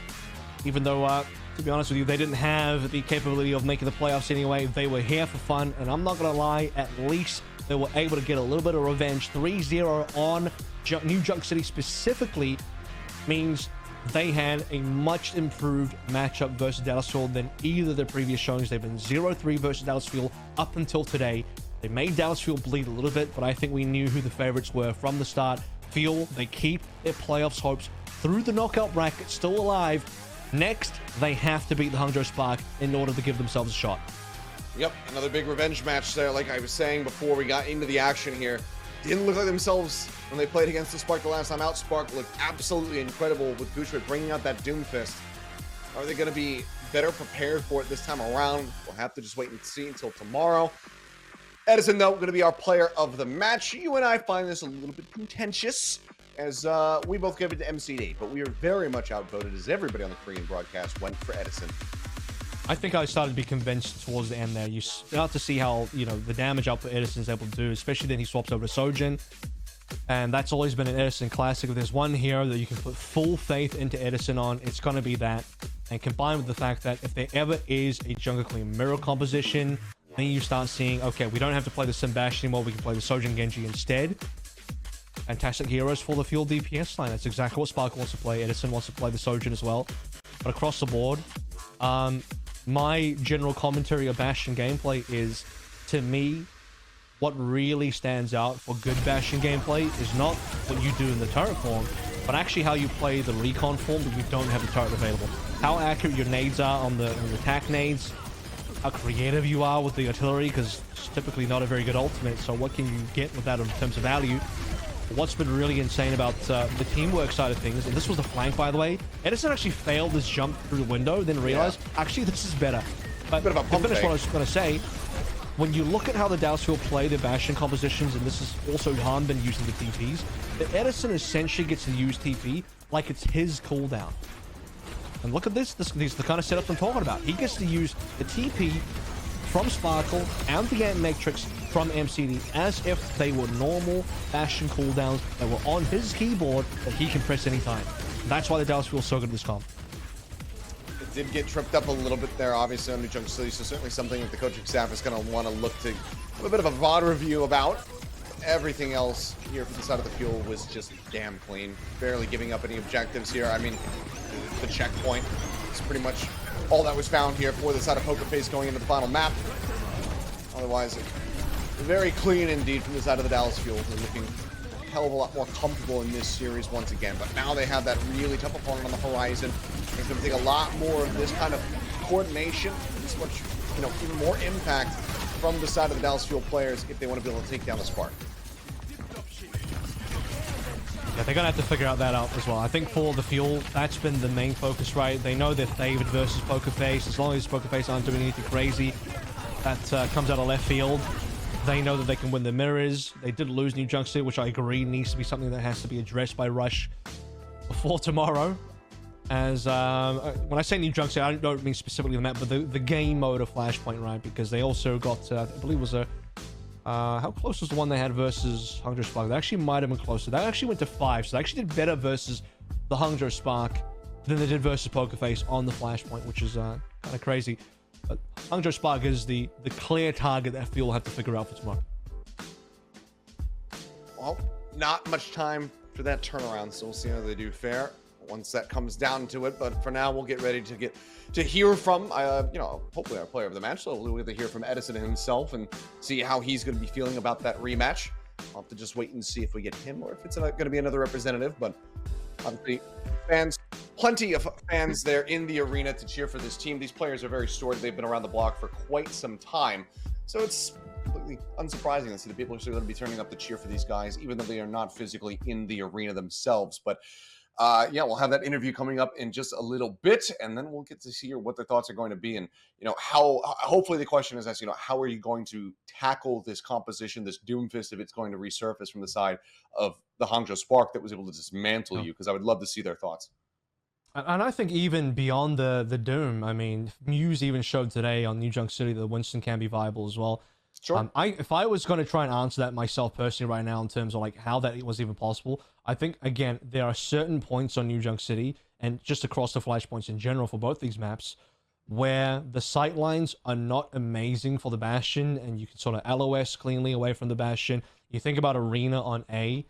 Even though, to be honest with you, they didn't have the capability of making the playoffs anyway. They were here for fun, and I'm not going to lie, at least they were able to get a little bit of revenge. 3-0 on New Junk City specifically means they had a much improved matchup versus Dallas Fuel than either of their previous showings. They've been 0-3 versus Dallas Fuel up until today. They made Dallas Fuel bleed a little bit, but I think we knew who the favorites were from the start. Fuel, they keep their playoffs hopes through the knockout bracket still alive. Next, they have to beat the Hangzhou Spark in order to give themselves a shot. Yep, another big revenge match there. Like I was saying before we got into the action here, didn't look like themselves when they played against the Spark the last time out. Spark looked absolutely incredible with Gushred bringing out that Doom Fist. Are they going to be better prepared for it this time around? We'll have to just wait and see until tomorrow. Edison, though, going to be our player of the match. You and I find this a little bit contentious, as we both gave it to MCD, but we are very much outvoted, as everybody on the Korean broadcast went for Edison. I think I started to be convinced towards the end there. You start to see how, you know, the damage output Edison's able to do, especially then he swaps over to Sojin. And that's always been an Edison classic. If there's one hero that you can put full faith into Edison on, it's going to be that. And combined with the fact that if there ever is a Jungle Queen mirror composition, then you start seeing, okay, we don't have to play the Sebastian anymore, we can play the Sojin Genji instead. Fantastic heroes for the Fuel DPS line. That's exactly what Spark wants to play. Edison wants to play the Sojin as well. But across the board, my general commentary of Bastion gameplay is, to me, what really stands out for good Bastion gameplay is not what you do in the turret form, but actually how you play the recon form when you don't have the turret available. How accurate your nades are on the attack nades, how creative you are with the artillery, because it's typically not a very good ultimate, so what can you get with that in terms of value? What's been really insane about the teamwork side of things, and this was the flank, by the way. Edison actually failed this jump through the window, then realized, actually, this is better. But to finish what I was going to say, when you look at how the Dallas Fuel play their Bastion compositions, and this is also Han been using the TPs, the Edison essentially gets to use TP like it's his cooldown. And look at this. These are the kind of setups I'm talking about. He gets to use the TP from Sparkle and the Ant Matrix from MCD as if they were normal Bastion cooldowns that were on his keyboard that he can press anytime. That's why the Dallas Fuel is so good at this comp. It did get tripped up a little bit there, obviously, on New Junction City, so certainly something that the coaching staff is going to want to look to have a bit of a VOD review about. Everything else here from the side of the Fuel was just damn clean. Barely giving up any objectives here. I mean, the checkpoint is pretty much all that was found here for the side of PokerFace going into the final map. Otherwise, very clean indeed from the side of the Dallas Fuel. They're looking a hell of a lot more comfortable in this series once again. But now they have that really tough opponent on the horizon. It's going to take a lot more of this kind of coordination, this much, even more impact from the side of the Dallas Fuel players if they want to be able to take down the Spark. Yeah, they're going to have to figure that out as well. I think for the Fuel, that's been the main focus, right? They know that David versus PokerFace, as long as PokerFace aren't doing anything crazy that comes out of left field, they know that they can win the mirrors. They did lose New Junction City, which I agree needs to be something that has to be addressed by Rush before tomorrow. As when I say New Junction City, I don't mean specifically the map, but the game mode of Flashpoint, right? Because they also got, I believe it was a... how close was the one they had versus Hangzhou Spark? They actually might have been closer. They actually went to 5, so they actually did better versus the Hangzhou Spark than they did versus PokerFace on the Flashpoint, which is kind of crazy. But Hangzhou Spark is the clear target that Fuel will have to figure out for tomorrow. Well, not much time for that turnaround, so we'll see how they do fare once that comes down to it. But for now, we'll get ready to hear from, hopefully our player of the match. So we'll get to hear from Edison himself and see how he's going to be feeling about that rematch. I'll have to just wait and see if we get him or if it's going to be another representative. But obviously, plenty of fans there in the arena to cheer for this team. These players are very storied. They've been around the block for quite some time. So it's completely unsurprising to see the people who are going to be turning up to cheer for these guys, even though they are not physically in the arena themselves. But we'll have that interview coming up in just a little bit, and then we'll get to see what their thoughts are going to be, and how. Hopefully, the question is asked. How are you going to tackle this composition, this Doomfist, if it's going to resurface from the side of the Hangzhou Spark that was able to dismantle you? Because I would love to see their thoughts. And I think even beyond the Doom, I mean, Muse even showed today on New Junction City that Winston can be viable as well. Sure. If I was going to try and answer that myself personally right now in terms of like how that was even possible, I think, again, there are certain points on New Junction City and just across the flashpoints in general for both these maps where the sightlines are not amazing for the Bastion and you can sort of LOS cleanly away from the Bastion. You think about Arena on A,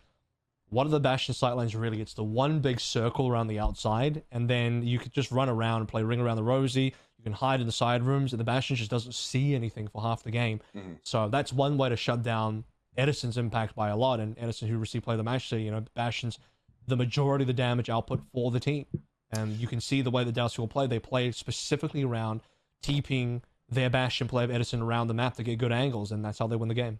what are the Bastion sightlines really? It's the one big circle around the outside, and then you could just run around and play Ring Around the Rosie. You can hide in the side rooms, and the Bastion just doesn't see anything for half the game. Mm-hmm. So that's one way to shut down Edison's impact by a lot. And Edison, who received play of the match, so Bastion's the majority of the damage output for the team. And you can see the way the Dallas will play. They play specifically around TPing their Bastion play of Edison around the map to get good angles, and that's how they win the game.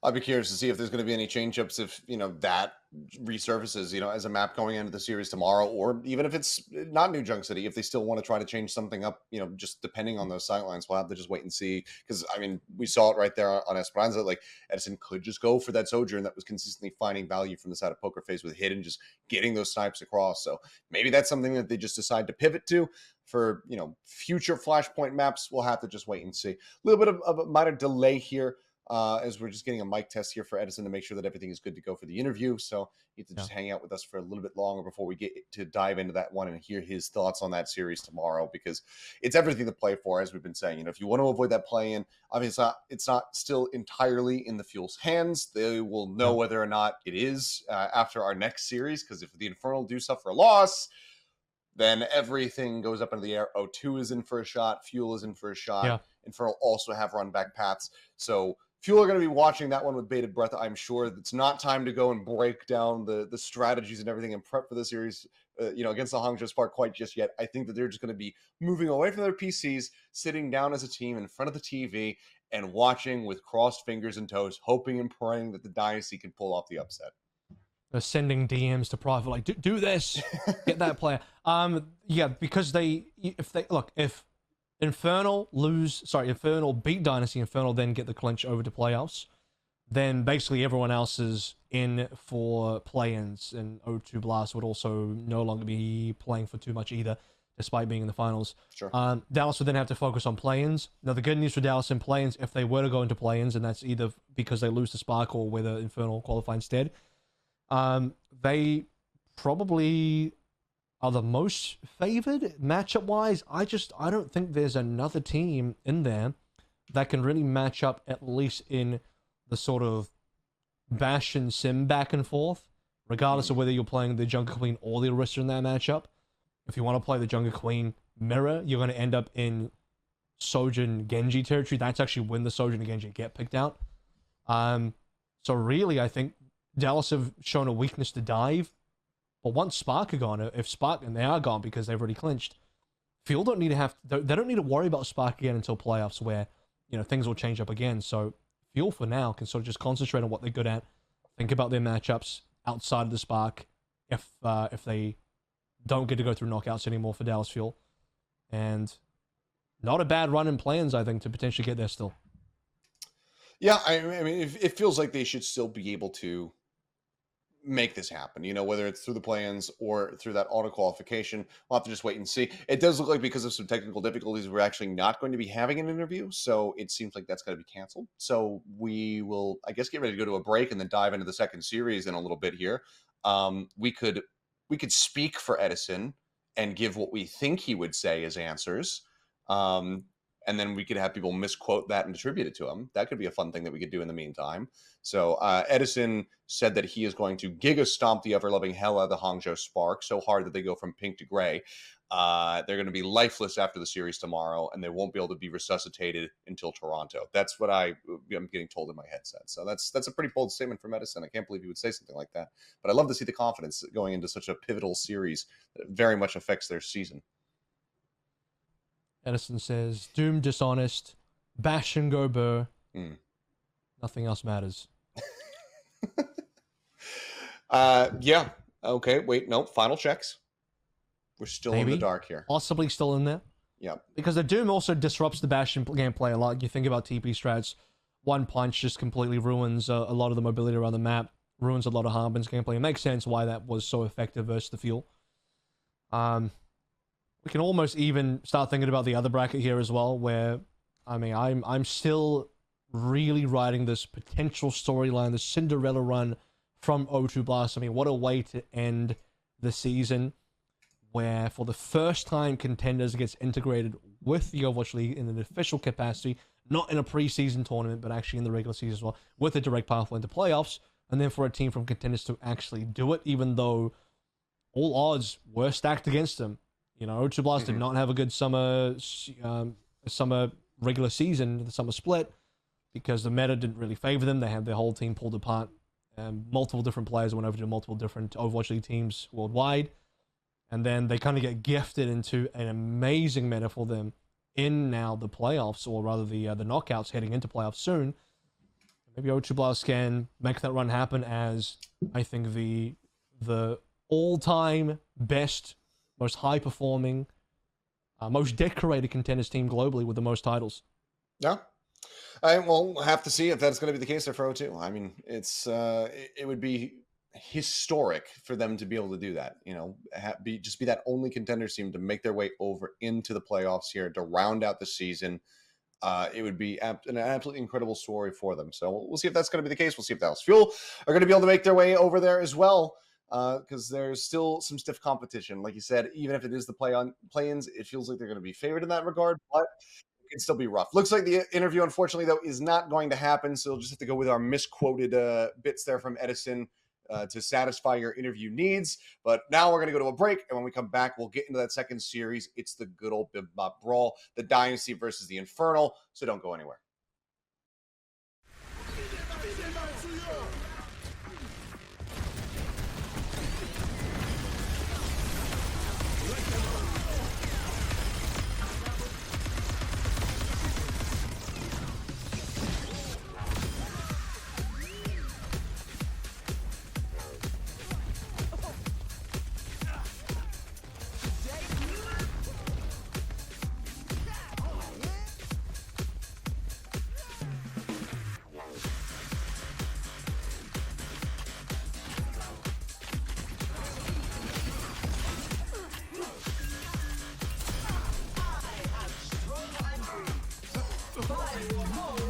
I'd be curious to see if there's going to be any change-ups if, that resurfaces, as a map going into the series tomorrow, or even if it's not New Junction City, if they still want to try to change something up, just depending on those sightlines. We'll have to just wait and see, because, we saw it right there on Esperanza. Like, Edison could just go for that Sojourn that was consistently finding value from the side of PokerFace with hit and just getting those snipes across. So maybe that's something that they just decide to pivot to. For, future Flashpoint maps, we'll have to just wait and see. A little bit of a minor delay here. As we're just getting a mic test here for Edison to make sure that everything is good to go for the interview. So you have to just hang out with us for a little bit longer before we get to dive into that one and hear his thoughts on that series tomorrow, because it's everything to play for, as we've been saying. If you want to avoid that play-in, obviously it's not still entirely in the Fuel's hands. They will know whether or not it is after our next series, because if the Infernal do suffer a loss, then everything goes up into the air. O2 is in for a shot. Fuel is in for a shot. Yeah. Infernal also have run-back paths. So Fuel are going to be watching that one with bated breath, I'm sure. It's not time to go and break down the strategies and everything and prep for the series, against the Hangzhou Spark quite just yet. I think that they're just going to be moving away from their PCs, sitting down as a team in front of the TV and watching with crossed fingers and toes, hoping and praying that the Dynasty can pull off the upset. They're sending DMs to private, like, do this, get that player. Because if Infernal beat Dynasty, Infernal then get the clinch over to playoffs, then basically everyone else is in for play-ins, and O2 Blast would also no longer be playing for too much either despite being in the finals. Sure. Dallas would then have to focus on play-ins. Now, the good news for Dallas in play-ins, if they were to go into play-ins, and that's either because they lose to Spark or whether Infernal qualify instead, they probably are the most favored matchup-wise. I don't think there's another team in there that can really match up, at least in the sort of bash and sim back and forth, regardless of whether you're playing the Jungle Queen or the Orisa in that matchup. If you want to play the Jungle Queen mirror, you're going to end up in Sojin Genji territory. That's actually when the Sojin and Genji get picked out. So really, I think Dallas have shown a weakness to dive. But once Spark are gone, if Spark, and they are gone because they've already clinched, Fuel don't need to they don't need to worry about Spark again until playoffs, where things will change up again. So Fuel for now can sort of just concentrate on what they're good at, think about their matchups outside of the Spark if they don't get to go through knockouts anymore for Dallas Fuel. And not a bad run in plans, I think, to potentially get there still. Yeah, I mean, it feels like they should still be able to make this happen, whether it's through the plans or through that auto qualification. We'll have to just wait and see. It does look like because of some technical difficulties, we're actually not going to be having an interview. So it seems like that's going to be canceled. So we will, I guess, get ready to go to a break and then dive into the second series in a little bit here. We could speak for Edison and give what we think he would say as answers. And then we could have people misquote that and attribute it to him. That could be a fun thing that we could do in the meantime. So Edison said that he is going to giga stomp the ever-loving hell out of the Hangzhou Spark so hard that they go from pink to gray. They're going to be lifeless after the series tomorrow, and they won't be able to be resuscitated until Toronto. That's what I'm getting told in my headset. So that's a pretty bold statement from Edison. I can't believe he would say something like that. But I love to see the confidence going into such a pivotal series that very much affects their season. Edison says, Doom dishonest, bash and go burr. Nothing else matters. Yeah. Okay. Wait. No. Final checks. We're still in the dark here. Possibly still in there. Yeah. Because the Doom also disrupts the bash gameplay a lot. You think about TP strats. One punch just completely ruins a lot of the mobility around the map. Ruins a lot of Harbin's gameplay. It makes sense why that was so effective versus the Fuel. We can almost even start thinking about the other bracket here as well, where, I mean, I'm still really writing this potential storyline, the Cinderella run from O2 Blast. I mean, what a way to end the season, where for the first time Contenders gets integrated with the Overwatch League in an official capacity, not in a preseason tournament, but actually in the regular season as well, with a direct pathway into playoffs, and then for a team from Contenders to actually do it, even though all odds were stacked against them. O2 Blast did not have a good summer regular season, the summer split, because the meta didn't really favor them. They had their whole team pulled apart. Multiple different players went over to multiple different Overwatch League teams worldwide. And then they kind of get gifted into an amazing meta for them in now the playoffs, or rather the knockouts heading into playoffs soon. Maybe O2 Blast can make that run happen as, I think, the all-time best, most high-performing, most decorated Contenders team globally with the most titles. Yeah. We'll have to see if that's going to be the case there for O2. I mean, it would be historic for them to be able to do that. Be that only Contenders team to make their way over into the playoffs here to round out the season. It would be an absolutely incredible story for them. So we'll see if that's going to be the case. We'll see if Dallas Fuel are going to be able to make their way over there as well. Because there's still some stiff competition. Like you said, even if it is the play-ins, it feels like they're going to be favored in that regard, but it can still be rough. Looks like the interview, unfortunately, though, is not going to happen, so we'll just have to go with our misquoted bits there from Edison to satisfy your interview needs. But now we're going to go to a break, and when we come back, we'll get into that second series. It's the good old Bib Bop Brawl, the Dynasty versus the Infernal, so don't go anywhere. Five, four,